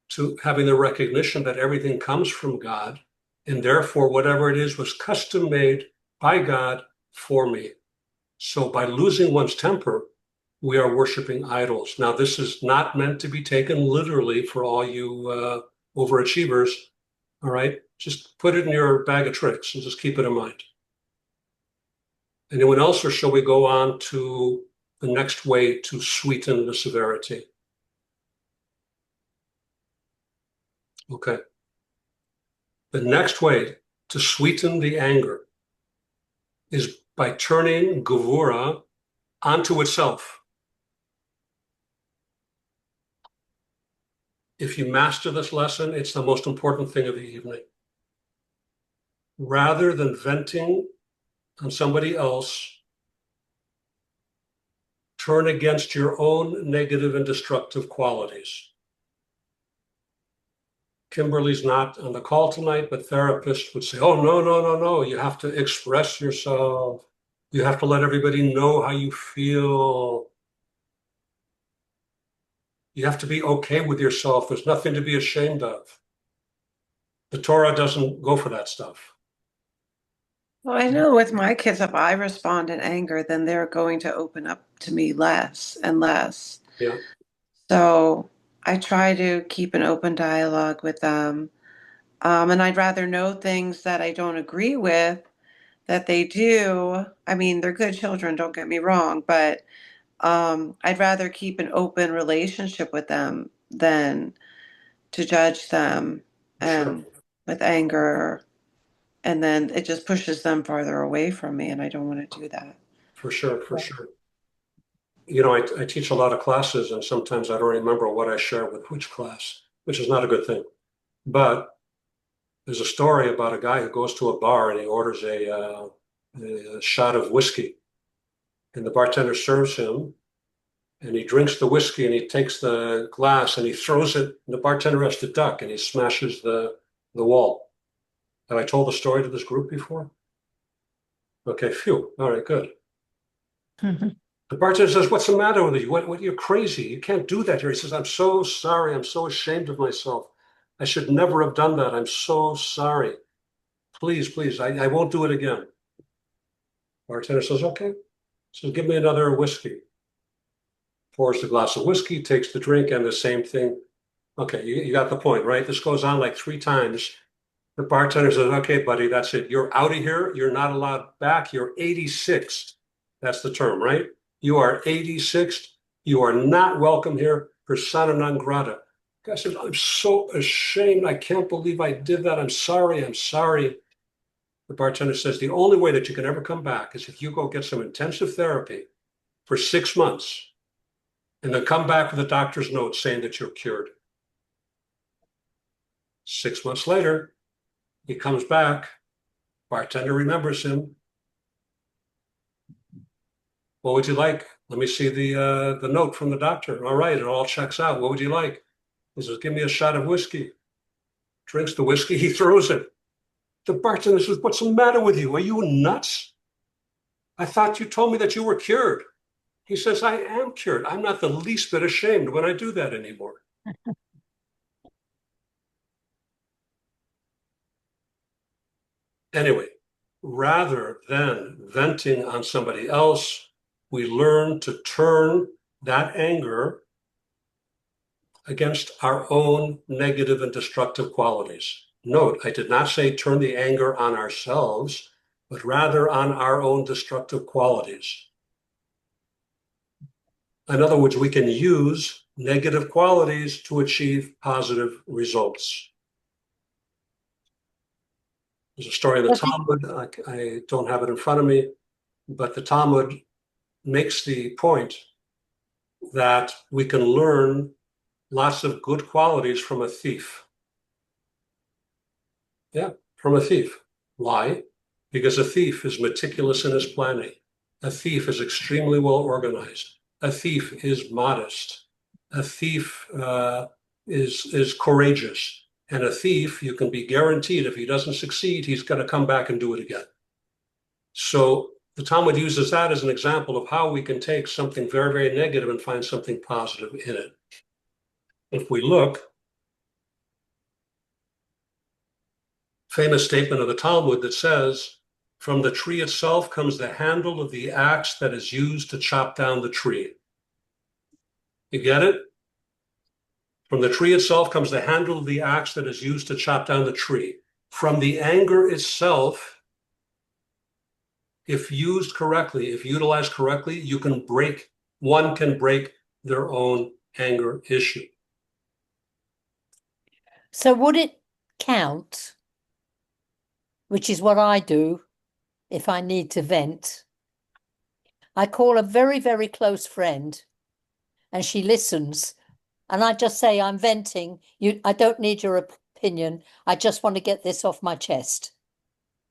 to having the recognition that everything comes from God, and therefore whatever it is was custom made by God for me. So by losing one's temper, we are worshiping idols. Now, this is not meant to be taken literally for all you overachievers. All right, just put it in your bag of tricks and just keep it in mind. Anyone else, or shall we go on to the next way to sweeten the severity? Okay. The next way to sweeten the anger is by turning Gevura onto itself. If you master this lesson, it's the most important thing of the evening. Rather than venting on somebody else, turn against your own negative and destructive qualities. Kimberly's not on the call tonight, but therapists would say, oh, no. You have to express yourself. You have to let everybody know how you feel. You have to be okay with yourself. There's nothing to be ashamed of. The Torah doesn't go for that stuff. Well, I know with my kids, if I respond in anger, then they're going to open up to me less and less. Yeah. So I try to keep an open dialogue with them. And I'd rather know things that I don't agree with that they do. I mean, they're good children, don't get me wrong, but I'd rather keep an open relationship with them than to judge them and with anger. And then it just pushes them farther away from me, and I don't want to do that. For sure. You know, I teach a lot of classes, and sometimes I don't remember what I share with which class, which is not a good thing. But there's a story about a guy who goes to a bar and he orders a shot of whiskey. And the bartender serves him, and he drinks the whiskey, and he takes the glass and he throws it. And the bartender has to duck, and he smashes the wall. Have I told the story to this group before? Okay, phew. All right, good. The bartender says, what's the matter with you? What, you're crazy. You can't do that here. He says, I'm so sorry. I'm so ashamed of myself. I should never have done that. I'm so sorry. Please, I won't do it again. Bartender says, okay. So give me another whiskey. Pours the glass of whiskey, takes the drink, and the same thing. Okay, you got the point, right? This goes on like 3 times. The bartender says, okay, buddy, that's it. You're out of here. You're not allowed back. You're 86th. That's the term, right? You are 86th. You are not welcome here. Persona non grata. The guy says, I'm so ashamed. I can't believe I did that. I'm sorry. The bartender says, the only way that you can ever come back is if you go get some intensive therapy for 6 months and then come back with a doctor's note saying that you're cured. 6 months later, he comes back. Bartender remembers him. What would you like? Let me see the note from the doctor. All right, it all checks out. What would you like? He says, give me a shot of whiskey. Drinks the whiskey, he throws it. The bartender says, what's the matter with you? Are you nuts? I thought you told me that you were cured. He says, I am cured. I'm not the least bit ashamed when I do that anymore. Anyway, rather than venting on somebody else, we learn to turn that anger against our own negative and destructive qualities. Note, I did not say turn the anger on ourselves, but rather on our own destructive qualities. In other words, we can use negative qualities to achieve positive results. There's a story in the Talmud. I don't have it in front of me, but the Talmud makes the point that we can learn lots of good qualities from a thief. Yeah, from a thief. Why? Because a thief is meticulous in his planning. A thief is extremely well organized. A thief is modest. A thief is courageous. And a thief, you can be guaranteed if he doesn't succeed, he's going to come back and do it again. So the Talmud uses that as an example of how we can take something very, very negative and find something positive in it. If we look, famous statement of the Talmud that says, from the tree itself comes the handle of the axe that is used to chop down the tree. You get it? From the tree itself comes the handle of the axe that is used to chop down the tree. From the anger itself, if used correctly, if utilized correctly, one can break their own anger issue. So would it count, which is what I do if I need to vent? I call a very, very close friend and she listens. And I just say, I'm venting. I don't need your opinion. I just want to get this off my chest.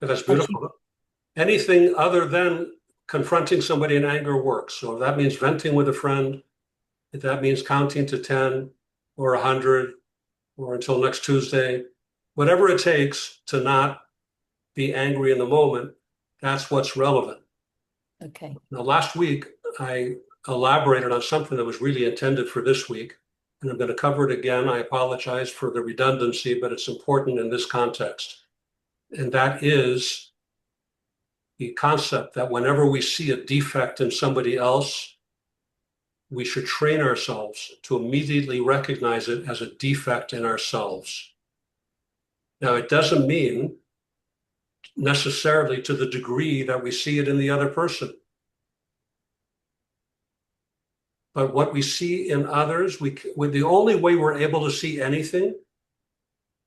That's beautiful. Anything other than confronting somebody in anger works. So if that means venting with a friend, if that means counting to 10 or 100 or until next Tuesday, whatever it takes to not be angry in the moment, that's what's relevant. Okay. Now, last week, I elaborated on something that was really intended for this week, and I'm going to cover it again. I apologize for the redundancy, but it's important in this context. And that is the concept that whenever we see a defect in somebody else, we should train ourselves to immediately recognize it as a defect in ourselves. Now, it doesn't mean necessarily to the degree that we see it in the other person. But what we see in others, the only way we're able to see anything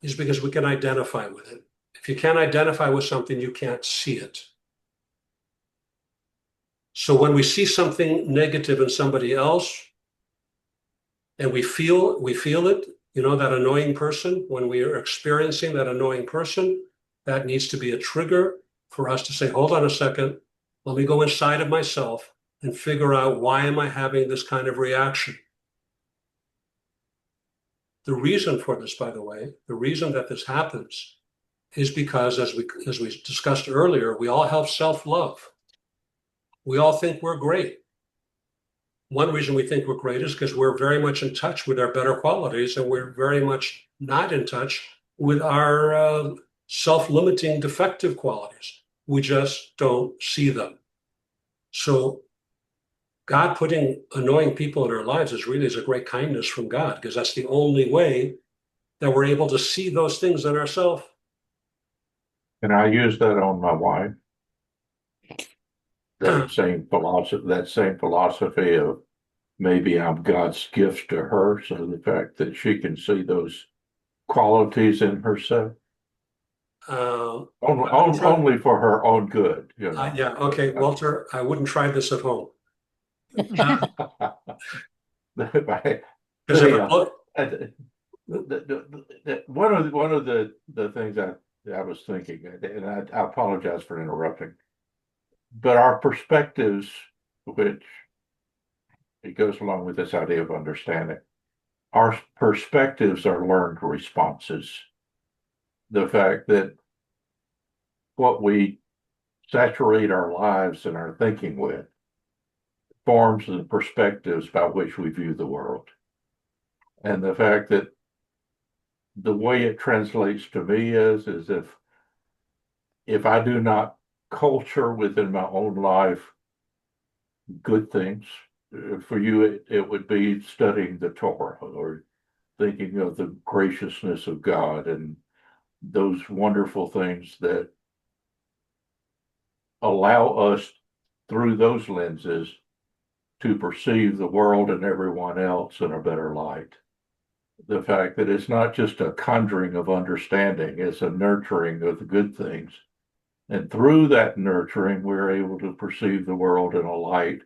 is because we can identify with it. If you can't identify with something, you can't see it. So when we see something negative in somebody else, and we feel it, that annoying person, when we are experiencing that annoying person, that needs to be a trigger for us to say, hold on a second, let me go inside of myself and figure out, why am I having this kind of reaction? The reason for this, by the way, the reason that this happens is because, as we discussed earlier, we all have self-love. We all think we're great. One reason we think we're great is because we're very much in touch with our better qualities, and we're very much not in touch with our self-limiting defective qualities. We just don't see them. So God putting annoying people in our lives is a great kindness from God, because that's the only way that we're able to see those things in ourselves. And I use that on my wife. That same philosophy of maybe I'm God's gift to her. So the fact that she can see those qualities in herself. Only for her own good. Yeah, okay, Walter, I wouldn't try this at home. Because one of the things I was thinking, and I apologize for interrupting, but our perspectives, which it goes along with this idea of understanding, our perspectives are learned responses. The fact that what we saturate our lives and our thinking with forms the perspectives by which we view the world. And the fact that the way it translates to me is if I do not culture within my own life good things, for you it would be studying the Torah or thinking of the graciousness of God and those wonderful things that allow us through those lenses to perceive the world and everyone else in a better light. The fact that it's not just a conjuring of understanding, it's a nurturing of the good things. And through that nurturing, we're able to perceive the world in a light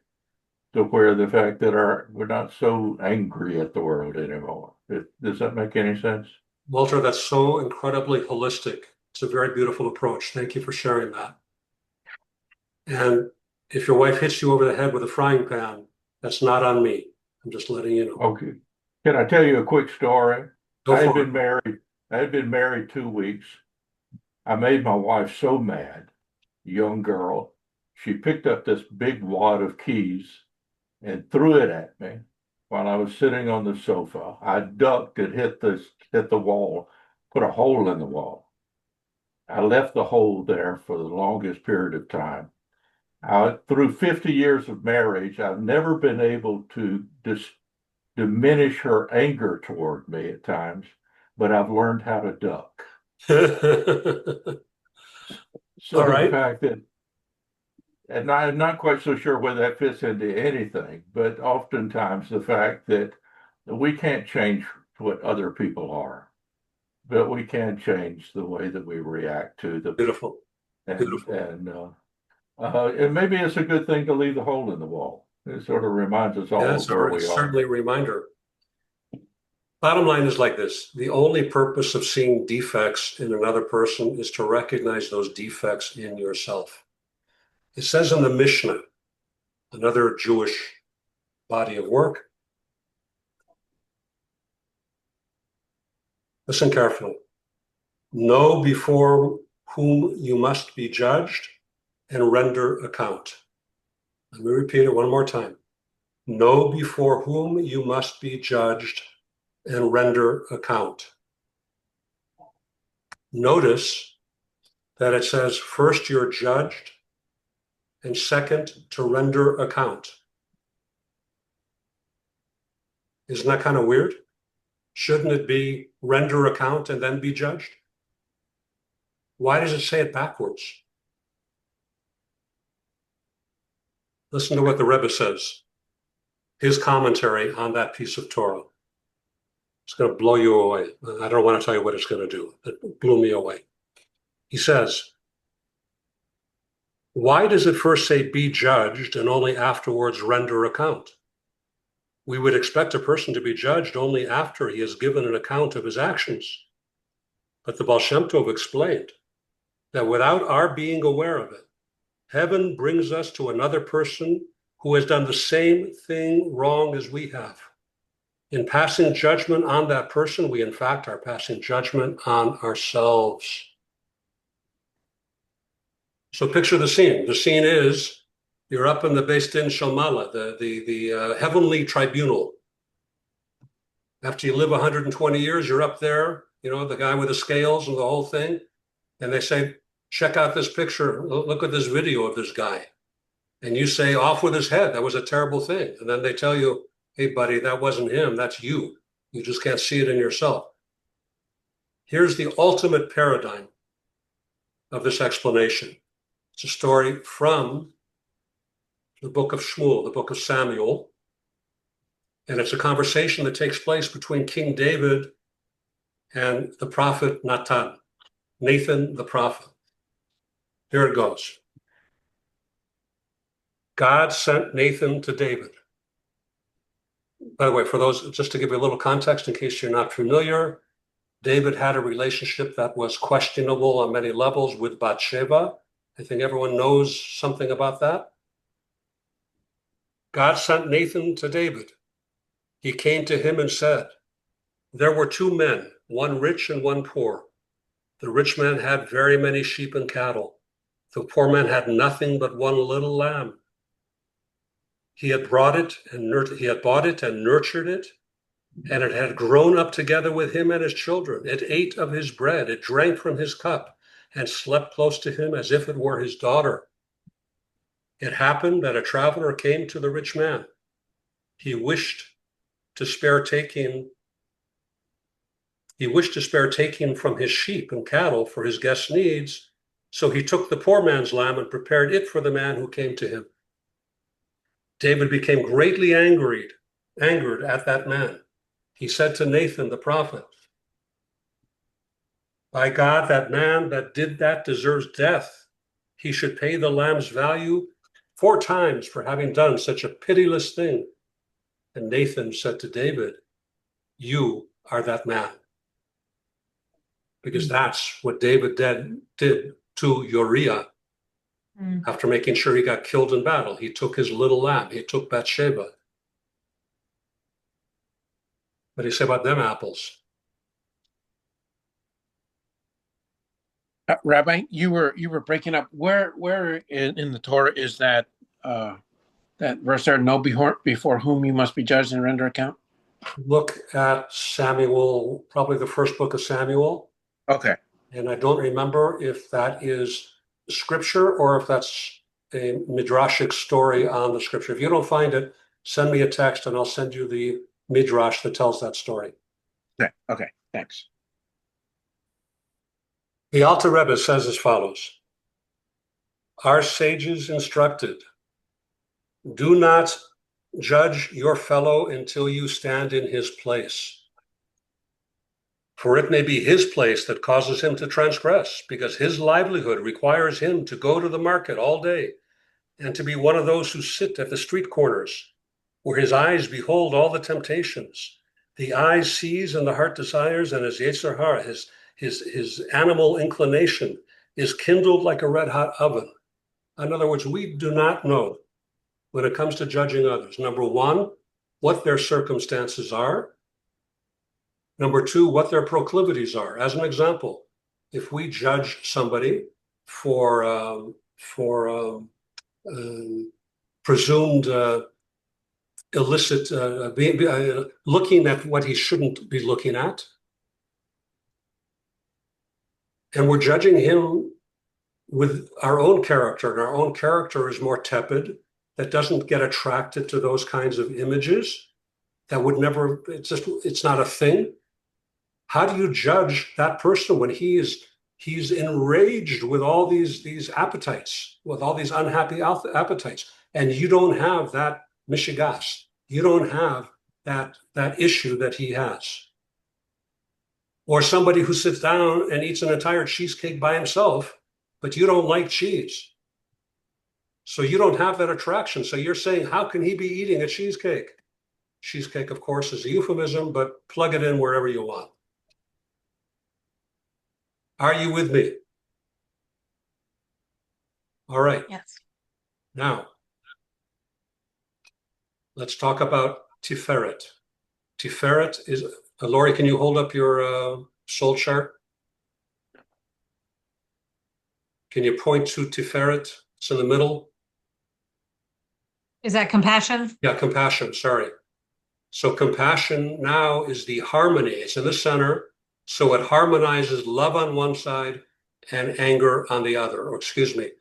to where the fact that we're not so angry at the world anymore. Does that make any sense? Walter, that's so incredibly holistic. It's a very beautiful approach. Thank you for sharing that. And if your wife hits you over the head with a frying pan, that's not on me. I'm just letting you know. Okay. Can I tell you a quick story? Go I had for been married. I had been married 2 weeks. I made my wife so mad, young girl. She picked up this big wad of keys and threw it at me while I was sitting on the sofa. I ducked and hit the wall, put a hole in the wall. I left the hole there for the longest period of time. Through 50 years of marriage, I've never been able to diminish her anger toward me at times, but I've learned how to duck. it. So All the right. fact that, and I'm not quite so sure whether that fits into anything, but oftentimes the fact that we can't change what other people are, but we can change the way that we react to them. Beautiful. And, Beautiful. and maybe it's a good thing to leave the hole in the wall. It sort of reminds us all Yeah, of where we it's are. certainly a reminder. Bottom line is like this. The only purpose of seeing defects in another person is to recognize those defects in yourself. It says in the Mishnah, another Jewish body of work. Listen carefully. Know before whom you must be judged and render account. Let me repeat it one more time. Know before whom you must be judged and render account. Notice that it says first you're judged and second to render account. Isn't that kind of weird? Shouldn't it be render account and then be judged? Why does it say it backwards? Listen to what the Rebbe says, his commentary on that piece of Torah. It's going to blow you away. I don't want to tell you what it's going to do. It blew me away. He says, why does it first say be judged and only afterwards render account? We would expect a person to be judged only after he has given an account of his actions. But the Baal Shem Tov explained that without our being aware of it, heaven brings us to another person who has done the same thing wrong as we have. In passing judgment on that person, we in fact are passing judgment on ourselves. So picture the scene. The scene is you're up in the Beis Din Shalmala, the heavenly tribunal. After you live 120 years, you're up there, you know, the guy with the scales and the whole thing. And they say, check out this picture. Look at this video of this guy. And you say, off with his head. That was a terrible thing. And then they tell you, hey, buddy, that wasn't him. That's you. You just can't see it in yourself. Here's the ultimate paradigm of this explanation. It's a story from the book of Shmuel, the book of Samuel. And it's a conversation that takes place between King David and the prophet Nathan the prophet. Here it goes. God sent Nathan to David. By the way, for those, just to give you a little context in case you're not familiar, David had a relationship that was questionable on many levels with Bathsheba. I think everyone knows something about that. God sent Nathan to David. He came to him and said, there were two men, one rich and one poor. The rich man had very many sheep and cattle. The poor man had nothing but one little lamb. He had bought it and nurtured it, and it had grown up together with him and his children. It ate of his bread, it drank from his cup, and slept close to him as if it were his daughter. It happened that a traveler came to the rich man. He wished to spare taking from his sheep and cattle for his guest's needs, so he took the poor man's lamb and prepared it for the man who came to him. David became greatly angered at that man. He said to Nathan the prophet, by God, that man that did that deserves death. He should pay the lamb's value 4 times for having done such a pitiless thing. And Nathan said to David, you are that man. Because that's what David did to Uriah after making sure he got killed in battle. He took his little lamb, he took Bathsheba. What do you say about them apples? Rabbi, you were breaking up. Where in the Torah is that that verse there? Know before whom you must be judged and render account. Look at Samuel, probably the first book of Samuel. Okay. And I don't remember if that is scripture or if that's a midrashic story on the scripture. If you don't find it, send me a text and I'll send you the midrash that tells that story. Okay. Okay. Thanks. The Alter Rebbe says as follows: our sages instructed, do not judge your fellow until you stand in his place. For it may be his place that causes him to transgress, because his livelihood requires him to go to the market all day and to be one of those who sit at the street corners, where his eyes behold all the temptations. The eye sees and the heart desires, and his Yetzer Hara, his animal inclination, is kindled like a red hot oven. In other words, we do not know when it comes to judging others, number one, what their circumstances are. Number two, what their proclivities are. As an example, if we judge somebody for presumed illicit, looking at what he shouldn't be looking at, and we're judging him with our own character, and our own character is more tepid, that doesn't get attracted to those kinds of images, that would never, it's not a thing. How do you judge that person when he's enraged with all these appetites, with all these unhappy appetites, and you don't have that mishigas, you don't have that issue that he has? Or somebody who sits down and eats an entire cheesecake by himself, but you don't like cheese. So you don't have that attraction. So you're saying, how can he be eating a cheesecake? Cheesecake, of course, is a euphemism, but plug it in wherever you want. Are you with me? All right. Yes. Now, let's talk about Tiferet. Tiferet is, Lori, can you hold up your soul chart? Can you point to Tiferet? It's in the middle. Is that compassion? Yeah, compassion, sorry. So compassion now is the harmony. It's in the center. So it harmonizes love on one side and anger on the other, or excuse me,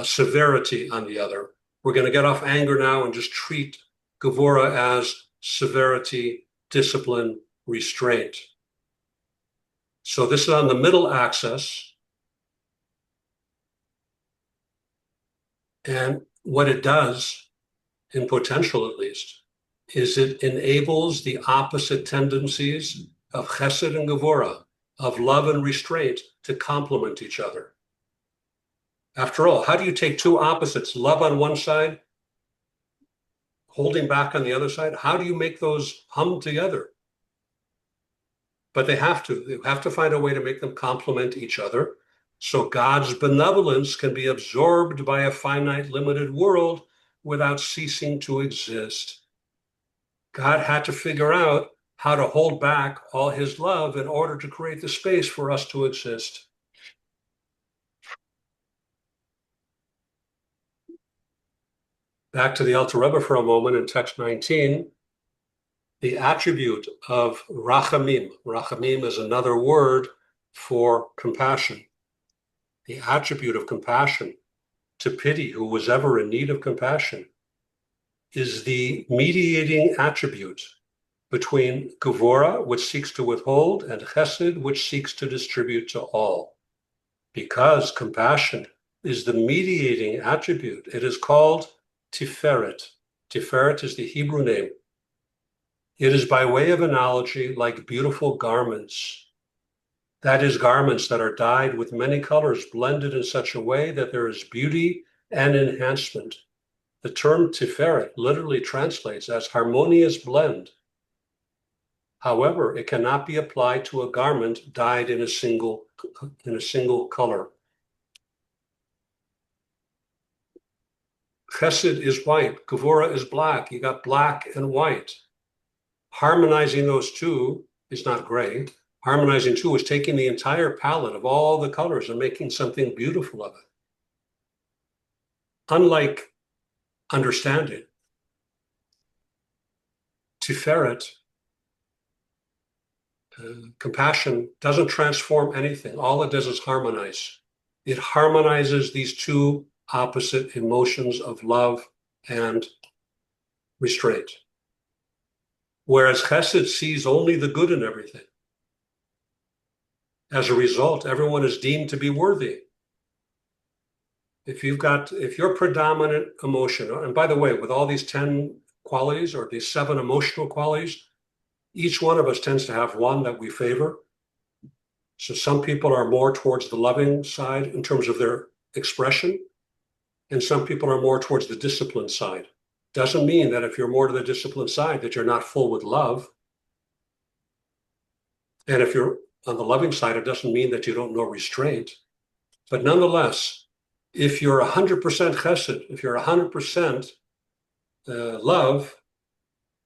severity on the other. We're going to get off anger now and just treat Gevura as severity, discipline, restraint. So this is on the middle axis. And what it does, in potential at least, is it enables the opposite tendencies of chesed and gevura, of love and restraint, to complement each other. After all, how do you take two opposites, love on one side, holding back on the other side? How do you make those hum together? But they have to. They have to find a way to make them complement each other, so God's benevolence can be absorbed by a finite, limited world without ceasing to exist. God had to figure out how to hold back all his love in order to create the space for us to exist. Back to the Alter Rebbe for a moment in text 19, the attribute of rachamim. Rachamim is another word for compassion. The attribute of compassion, to pity who was ever in need of compassion, is the mediating attribute between Gevura, which seeks to withhold, and Chesed, which seeks to distribute to all. Because compassion is the mediating attribute, it is called Tiferet. Tiferet is the Hebrew name. It is, by way of analogy, like beautiful garments. That is, garments that are dyed with many colors, blended in such a way that there is beauty and enhancement. The term tiferet literally translates as harmonious blend. However, it cannot be applied to a garment dyed in a single color. Chesed is white, Gevurah is black. You got black and white. Harmonizing those two is not gray. Harmonizing two is taking the entire palette of all the colors and making something beautiful of it. Unlike understanding, Tiferet, compassion, doesn't transform anything. All it does is harmonize. It harmonizes these two opposite emotions of love and restraint. Whereas Chesed sees only the good in everything. As a result, everyone is deemed to be worthy. If your predominant emotion, and by the way, with all these 10 qualities or these 7 emotional qualities, each one of us tends to have one that we favor. So some people are more towards the loving side in terms of their expression, and some people are more towards the disciplined side. Doesn't mean that if you're more to the disciplined side that you're not full with love. And if you're on the loving side, it doesn't mean that you don't know restraint. But nonetheless, if you're 100% chesed, if you're 100% love,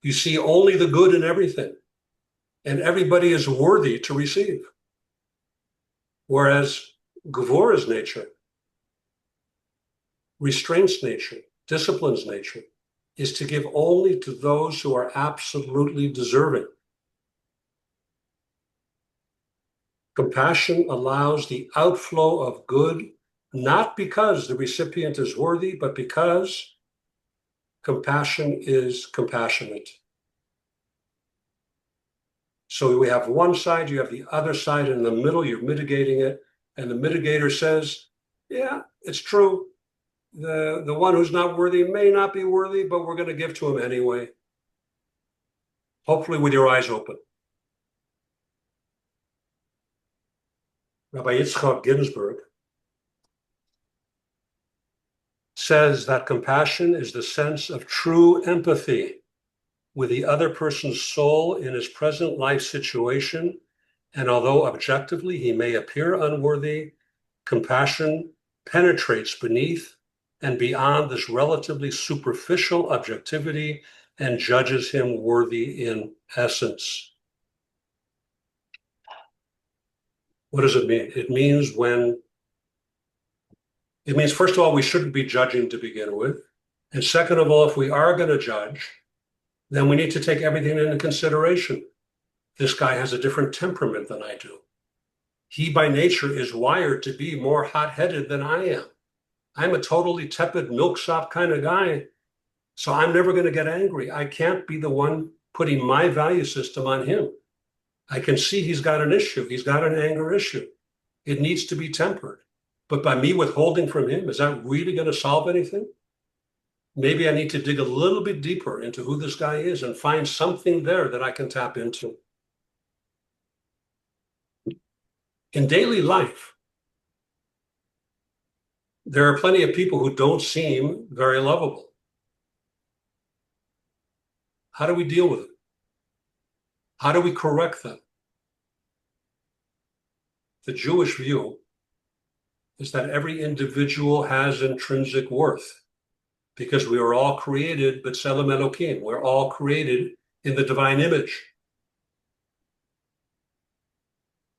you see only the good in everything. And everybody is worthy to receive. Whereas Gevurah's nature, restraint's nature, discipline's nature, is to give only to those who are absolutely deserving. Compassion allows the outflow of good, not because the recipient is worthy, but because compassion is compassionate. So we have one side, you have the other side, and in the middle, you're mitigating it. And the mitigator says, yeah, it's true. The one who's not worthy may not be worthy, but we're going to give to him anyway. Hopefully with your eyes open. Rabbi Yitzchak Ginsburg says that compassion is the sense of true empathy with the other person's soul in his present life situation. And although objectively he may appear unworthy, compassion penetrates beneath and beyond this relatively superficial objectivity and judges him worthy in essence. What does it mean? It means first of all, we shouldn't be judging to begin with. And second of all, if we are going to judge, then we need to take everything into consideration. This guy has a different temperament than I do. He by nature is wired to be more hot-headed than I am. I'm a totally tepid milksop kind of guy, so I'm never going to get angry. I can't be the one putting my value system on him. I can see he's got an issue. He's got an anger issue. It needs to be tempered. But by me withholding from him, is that really going to solve anything? Maybe I need to dig a little bit deeper into who this guy is and find something there that I can tap into. In daily life, there are plenty of people who don't seem very lovable. How do we deal with it? How do we correct them? The Jewish view is that every individual has intrinsic worth because we are all created b'tselem Elokim. We're all created in the divine image.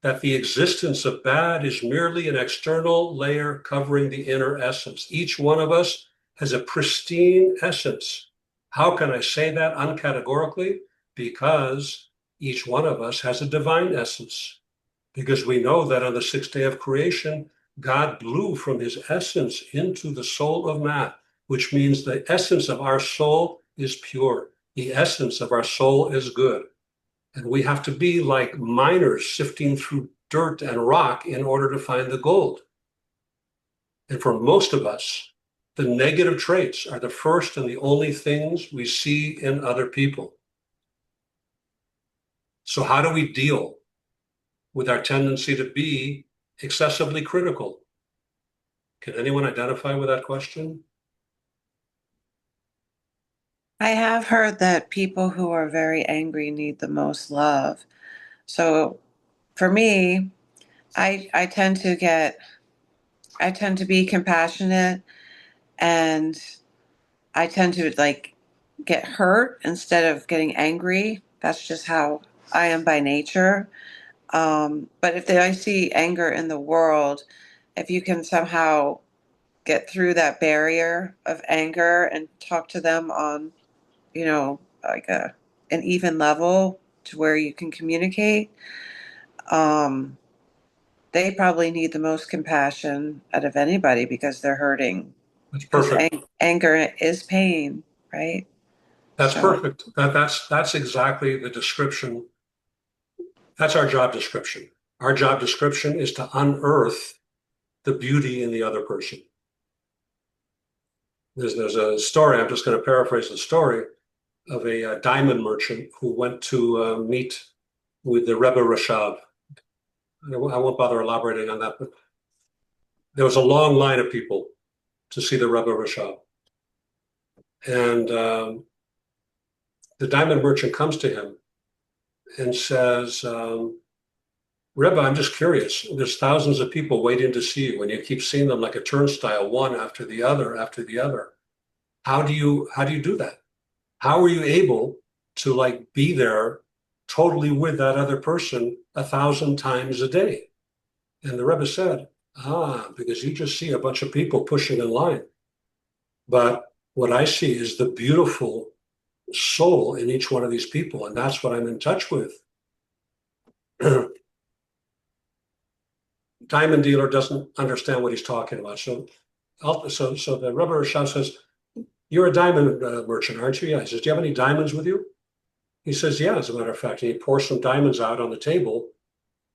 That the existence of bad is merely an external layer covering the inner essence. Each one of us has a pristine essence. How can I say that uncategorically? Because each one of us has a divine essence. Because we know that on the 6th day of creation, God blew from his essence into the soul of man, which means the essence of our soul is pure. The essence of our soul is good. And we have to be like miners sifting through dirt and rock in order to find the gold. And for most of us, the negative traits are the first and the only things we see in other people. So how do we deal with our tendency to be excessively critical? Can anyone identify with that question? I have heard that people who are very angry need the most love. So for me, I tend to be compassionate, and I tend to like get hurt instead of getting angry. That's just how I am by nature. But if I see anger in the world, if you can somehow get through that barrier of anger and talk to them on, like an even level to where you can communicate, um, they probably need the most compassion out of anybody because they're hurting. That's Because perfect. anger is pain, right? That's So, perfect. That's exactly the description. That's our job description. Our job description is to unearth the beauty in the other person. There's a story, I'm just going to paraphrase the story, of a diamond merchant who went to meet with the Rebbe Rashab. I won't bother elaborating on that, but there was a long line of people to see the Rebbe Rashab. And the diamond merchant comes to him and says, Rebbe, I'm just curious. There's thousands of people waiting to see you, and you keep seeing them like a turnstile, one after the other after the other. How do you do that? How are you able to like be there totally with that other person 1,000 times a day? And the Rebbe said, because you just see a bunch of people pushing in line. But what I see is the beautiful soul in each one of these people, and that's what I'm in touch with. Diamond dealer doesn't understand what he's talking about. So the Rebbe Rashab says, "You're a diamond merchant, aren't you?" Yeah. He says, "Do you have any diamonds with you?" He says, "Yeah, as a matter of fact." And he pours some diamonds out on the table,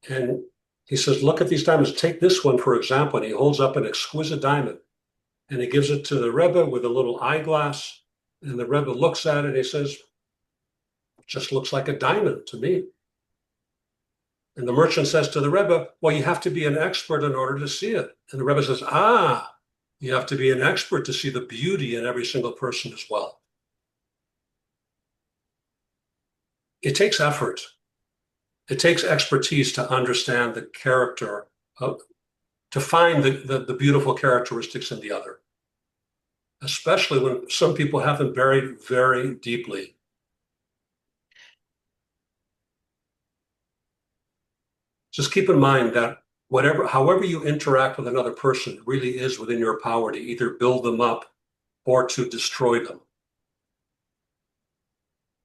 and he says, "Look at these diamonds. Take this one, for example." And he holds up an exquisite diamond, and he gives it to the Rebbe with a little eyeglass. And the Rebbe looks at it, and he says, "It just looks like a diamond to me." And the merchant says to the Rebbe, "Well, you have to be an expert in order to see it." And the Rebbe says, you have to be an expert to see the beauty in every single person as well. It takes effort. It takes expertise to understand the character, to find the beautiful characteristics in the other, especially when some people have them buried very deeply. Just keep in mind that however you interact with another person, it really is within your power to either build them up or to destroy them.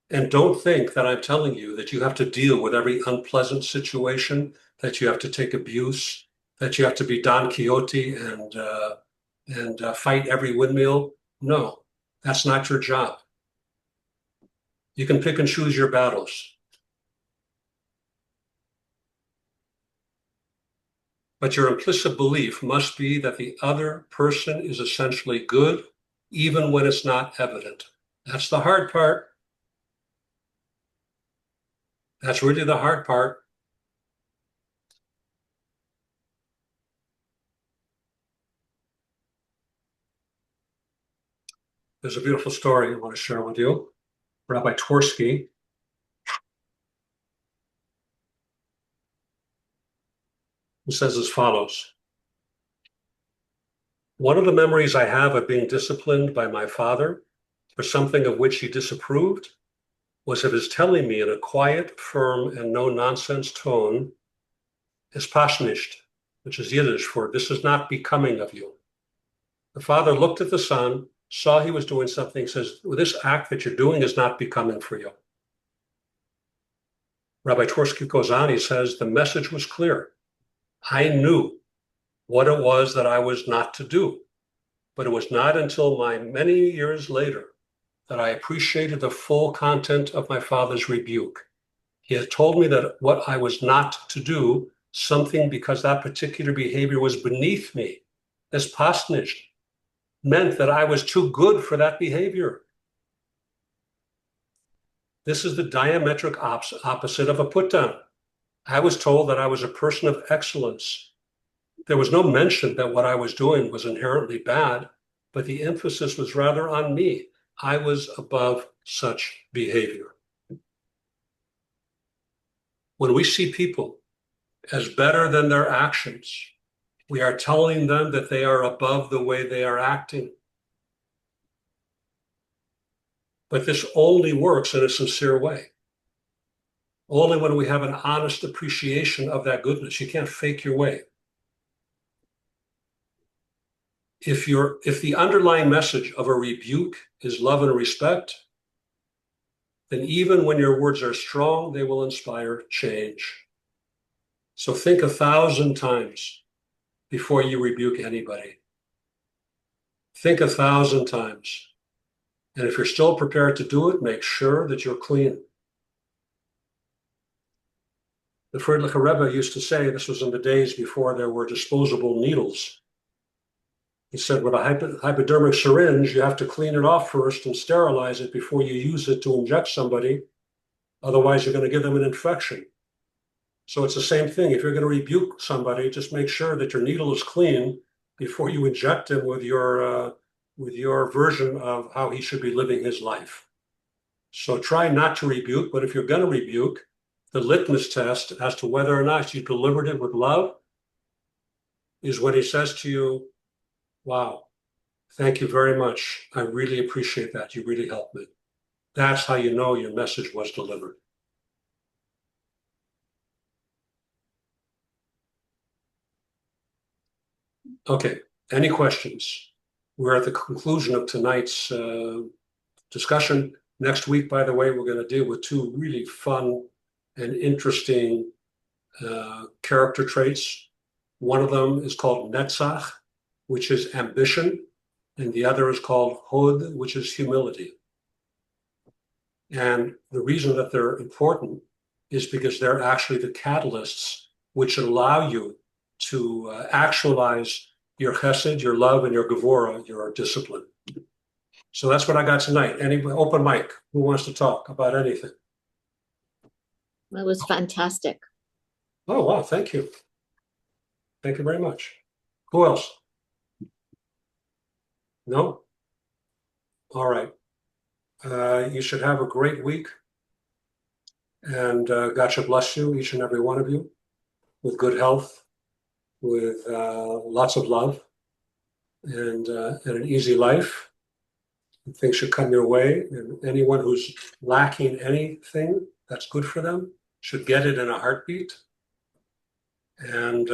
And don't think that I'm telling you that you have to deal with every unpleasant situation, that you have to take abuse, that you have to be Don Quixote and fight every windmill. No, that's not your job. You can pick and choose your battles. But your implicit belief must be that the other person is essentially good, even when it's not evident. That's the hard part. That's really the hard part. There's a beautiful story I want to share with you. Rabbi Twersky, who says as follows: "One of the memories I have of being disciplined by my father for something of which he disapproved was of his telling me in a quiet, firm, and no-nonsense tone, es passt nicht," which is Yiddish for "this is not becoming of you." The father looked at the son, saw he was doing something, says, "Well, this act that you're doing is not becoming for you." Rabbi Twersky goes on, he says, "The message was clear. I knew what it was that I was not to do, but it was not until many years later that I appreciated the full content of my father's rebuke. He had told me that what I was not to do, something because that particular behavior was beneath me, as passt nicht, meant that I was too good for that behavior. This is the diametric opposite of a put down. I was told that I was a person of excellence. There was no mention that what I was doing was inherently bad, but the emphasis was rather on me. I was above such behavior. When we see people as better than their actions, we are telling them that they are above the way they are acting. But this only works in a sincere way. Only when we have an honest appreciation of that goodness. You can't fake your way. If the underlying message of a rebuke is love and respect, then even when your words are strong, they will inspire change. So think 1,000 times before you rebuke anybody. Think 1,000 times. And if you're still prepared to do it, make sure that you're clean. The Friedrich Rebbe used to say, this was in the days before there were disposable needles. He said, with a hypodermic syringe, you have to clean it off first and sterilize it before you use it to inject somebody. Otherwise, you're going to give them an infection. So it's the same thing. If you're going to rebuke somebody, just make sure that your needle is clean before you inject him with your version of how he should be living his life. So try not to rebuke, but if you're going to rebuke, the litmus test as to whether or not you delivered it with love is when he says to you, wow, thank you very much. I really appreciate that. You really helped me. That's how you know your message was delivered. Okay, any questions? We're at the conclusion of tonight's discussion. Next week, by the way, we're going to deal with two really fun and interesting character traits. One of them is called Netzach, which is ambition, and the other is called Hod, which is humility. And the reason that they're important is because they're actually the catalysts which allow you to actualize your chesed, your love, and your gevura, your discipline. So that's what I got tonight. Any open mic? Who wants to talk about anything? It was fantastic. Oh, wow. Thank you. Thank you very much. Who else? No? All right. You should have a great week. And God should bless you, each and every one of you, with good health, with lots of love, and an easy life. Things should come your way. And anyone who's lacking anything that's good for them should get it in a heartbeat. And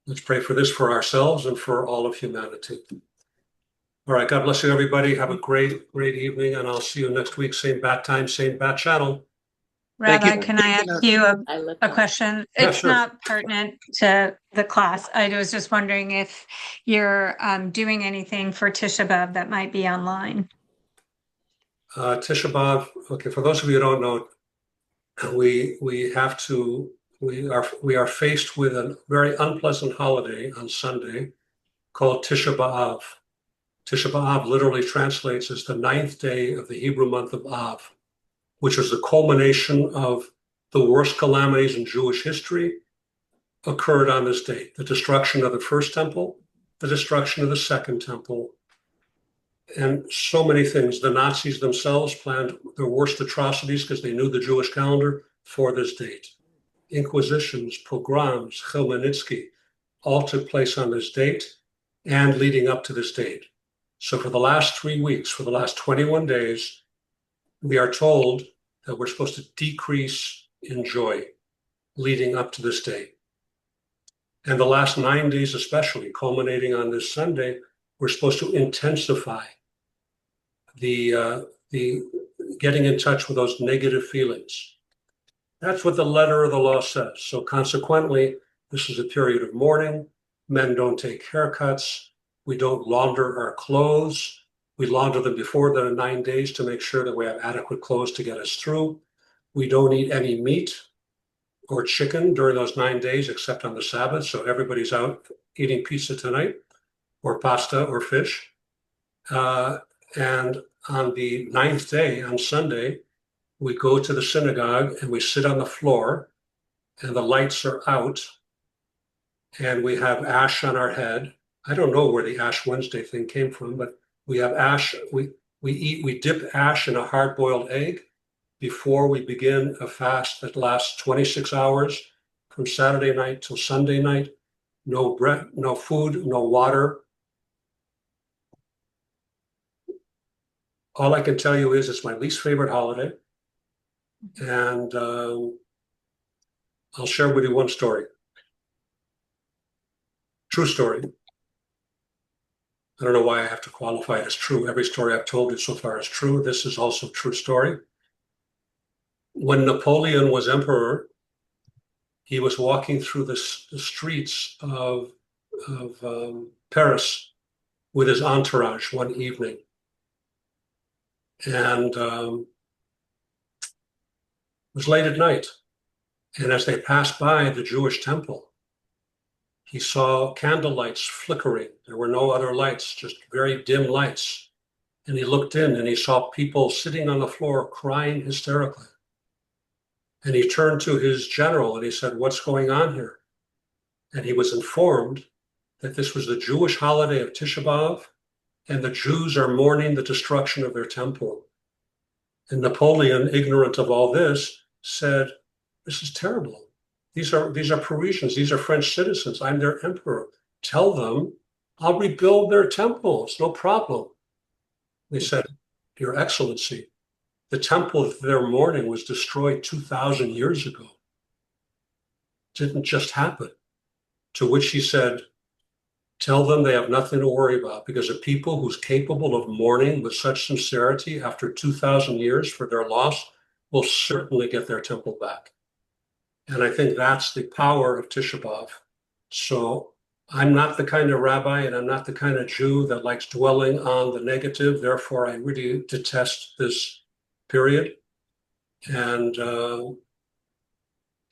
let's pray for this for ourselves and for all of humanity. All right. God bless you, everybody. Have a great, great evening. And I'll see you next week. Same bat time, same bat channel. Thank you. Rabbi, can I ask you a question? Yeah, It's sure. not pertinent to the class. I was just wondering if you're doing anything for Tisha B'Av that might be online. Tisha B'Av. Okay, for those of you who don't know, we are faced with a very unpleasant holiday on Sunday called Tisha B'Av. Tisha B'Av literally translates as the 9th day of the Hebrew month of Av, which is the culmination of the worst calamities in Jewish history occurred on this date. The destruction of the first temple, the destruction of the second temple, and so many things. The Nazis themselves planned their worst atrocities because they knew the Jewish calendar for this date. Inquisitions, pogroms, Khmelnytsky, all took place on this date and leading up to this date. So for the last 3 weeks, for the last 21 days, we are told that we're supposed to decrease in joy leading up to this day. And the last 9 days, especially culminating on this Sunday, we're supposed to intensify the getting in touch with those negative feelings. That's what the letter of the law says. So consequently, this is a period of mourning. Men don't take haircuts. We don't launder our clothes. We launder them before the 9 days to make sure that we have adequate clothes to get us through. We don't eat any meat or chicken during those 9 days, except on the Sabbath. So everybody's out eating pizza tonight, or pasta or fish. And on the 9th day, on Sunday, we go to the synagogue and we sit on the floor and the lights are out and we have ash on our head. I don't know where the Ash Wednesday thing came from, but We have ash. We dip ash in a hard-boiled egg before we begin a fast that lasts 26 hours from Saturday night till Sunday night. No bread, no food, no water. All I can tell you is it's my least favorite holiday. And I'll share with you one story. True story. I don't know why I have to qualify it as true. Every story I've told you so far is true. This is also a true story. When Napoleon was emperor, he was walking through the streets of Paris with his entourage one evening. And it was late at night. And as they passed by the Jewish temple, he saw candle lights flickering. There were no other lights, just very dim lights. And he looked in and he saw people sitting on the floor crying hysterically. And he turned to his general and he said, "What's going on here?" And he was informed that this was the Jewish holiday of Tisha B'Av, and the Jews are mourning the destruction of their temple. And Napoleon, ignorant of all this, said, "This is terrible. These are Parisians. These are French citizens. I'm their emperor. Tell them I'll rebuild their temples. No problem." They said, "Your Excellency, the temple that they're mourning was destroyed 2,000 years ago. It didn't just happen." To which he said, "Tell them they have nothing to worry about, because a people who's capable of mourning with such sincerity after 2,000 years for their loss will certainly get their temple back." And I think that's the power of Tisha B'Av. So I'm not the kind of rabbi and I'm not the kind of Jew that likes dwelling on the negative. Therefore, I really detest this period. And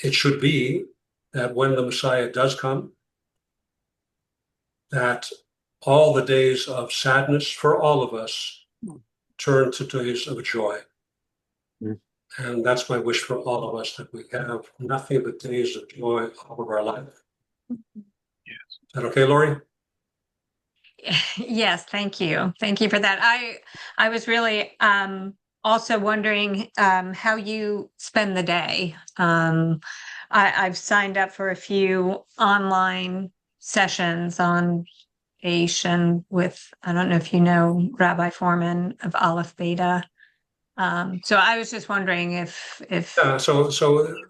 it should be that when the Messiah does come, that all the days of sadness for all of us turn to days of joy. Mm. And that's my wish for all of us, that we have nothing but days of joy all of our life. Yes. Is that okay, Lori? Yes, thank you. Thank you for that. I was really also wondering how you spend the day. I've signed up for a few online sessions on Asian with, I don't know if you know, Rabbi Foreman of Aleph Beta. So I was just wondering if So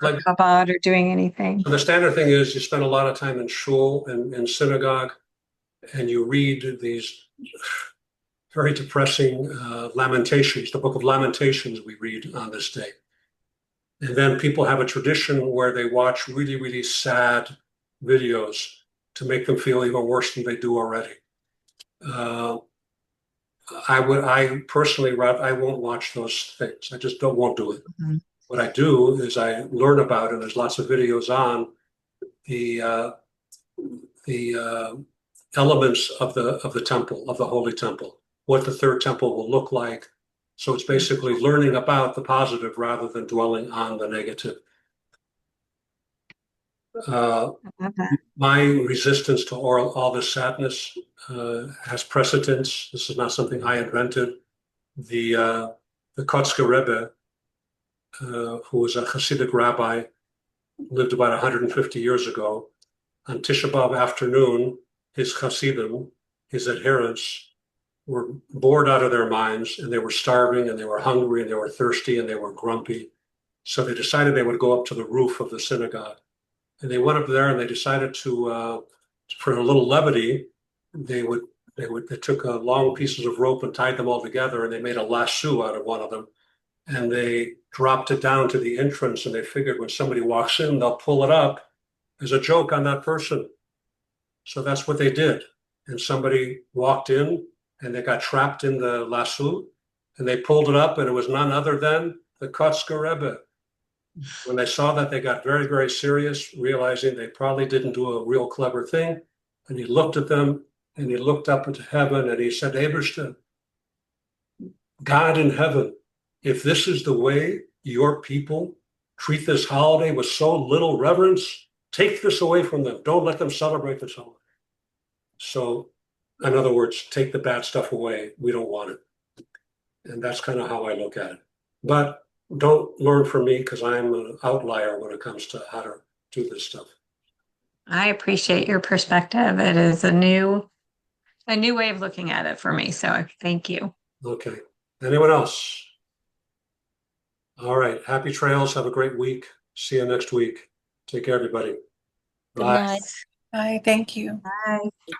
like Chabad or doing anything. the standard thing is you spend a lot of time in shul and in synagogue, and you read these very depressing lamentations, the book of Lamentations we read on this day. And then people have a tradition where they watch really, really sad videos to make them feel even worse than they do already. I personally, I won't watch those things. I just won't do it. Mhm. What I do is I learn about it. There's lots of videos on the elements of the temple, of the holy temple, what the third temple will look like. So it's basically learning about the positive rather than dwelling on the negative. My resistance to all this sadness has precedence. This is not something I invented. The Kotzker Rebbe, who was a Hasidic rabbi, lived about 150 years ago. On Tisha B'Av afternoon, his Hasidim, his adherents, were bored out of their minds, and they were starving, and they were hungry, and they were thirsty, and they were grumpy. So they decided they would go up to the roof of the synagogue. And they went up there and they decided to, for a little levity, they took long pieces of rope and tied them all together, and they made a lasso out of one of them. And they dropped it down to the entrance, and they figured when somebody walks in, they'll pull it up as a joke on that person. So that's what they did. And somebody walked in and they got trapped in the lasso, and they pulled it up, and it was none other than the Kotzker Rebbe. When they saw that, they got very, very serious, realizing they probably didn't do a real clever thing. And he looked at them and he looked up into heaven and he said, "Eberstein, God in heaven, if this is the way your people treat this holiday with so little reverence, take this away from them. Don't let them celebrate this holiday." So In other words, take the bad stuff away. We don't want it. And that's kind of how I look at it. But don't learn from me because I'm an outlier when it comes to how to do this stuff. I appreciate your perspective. It is a new way of looking at it for me. So thank you. Okay. Anyone else? All right. Happy trails. Have a great week. See you next week. Take care, everybody. Good Bye. night. Hi, thank you. Bye. Thank you.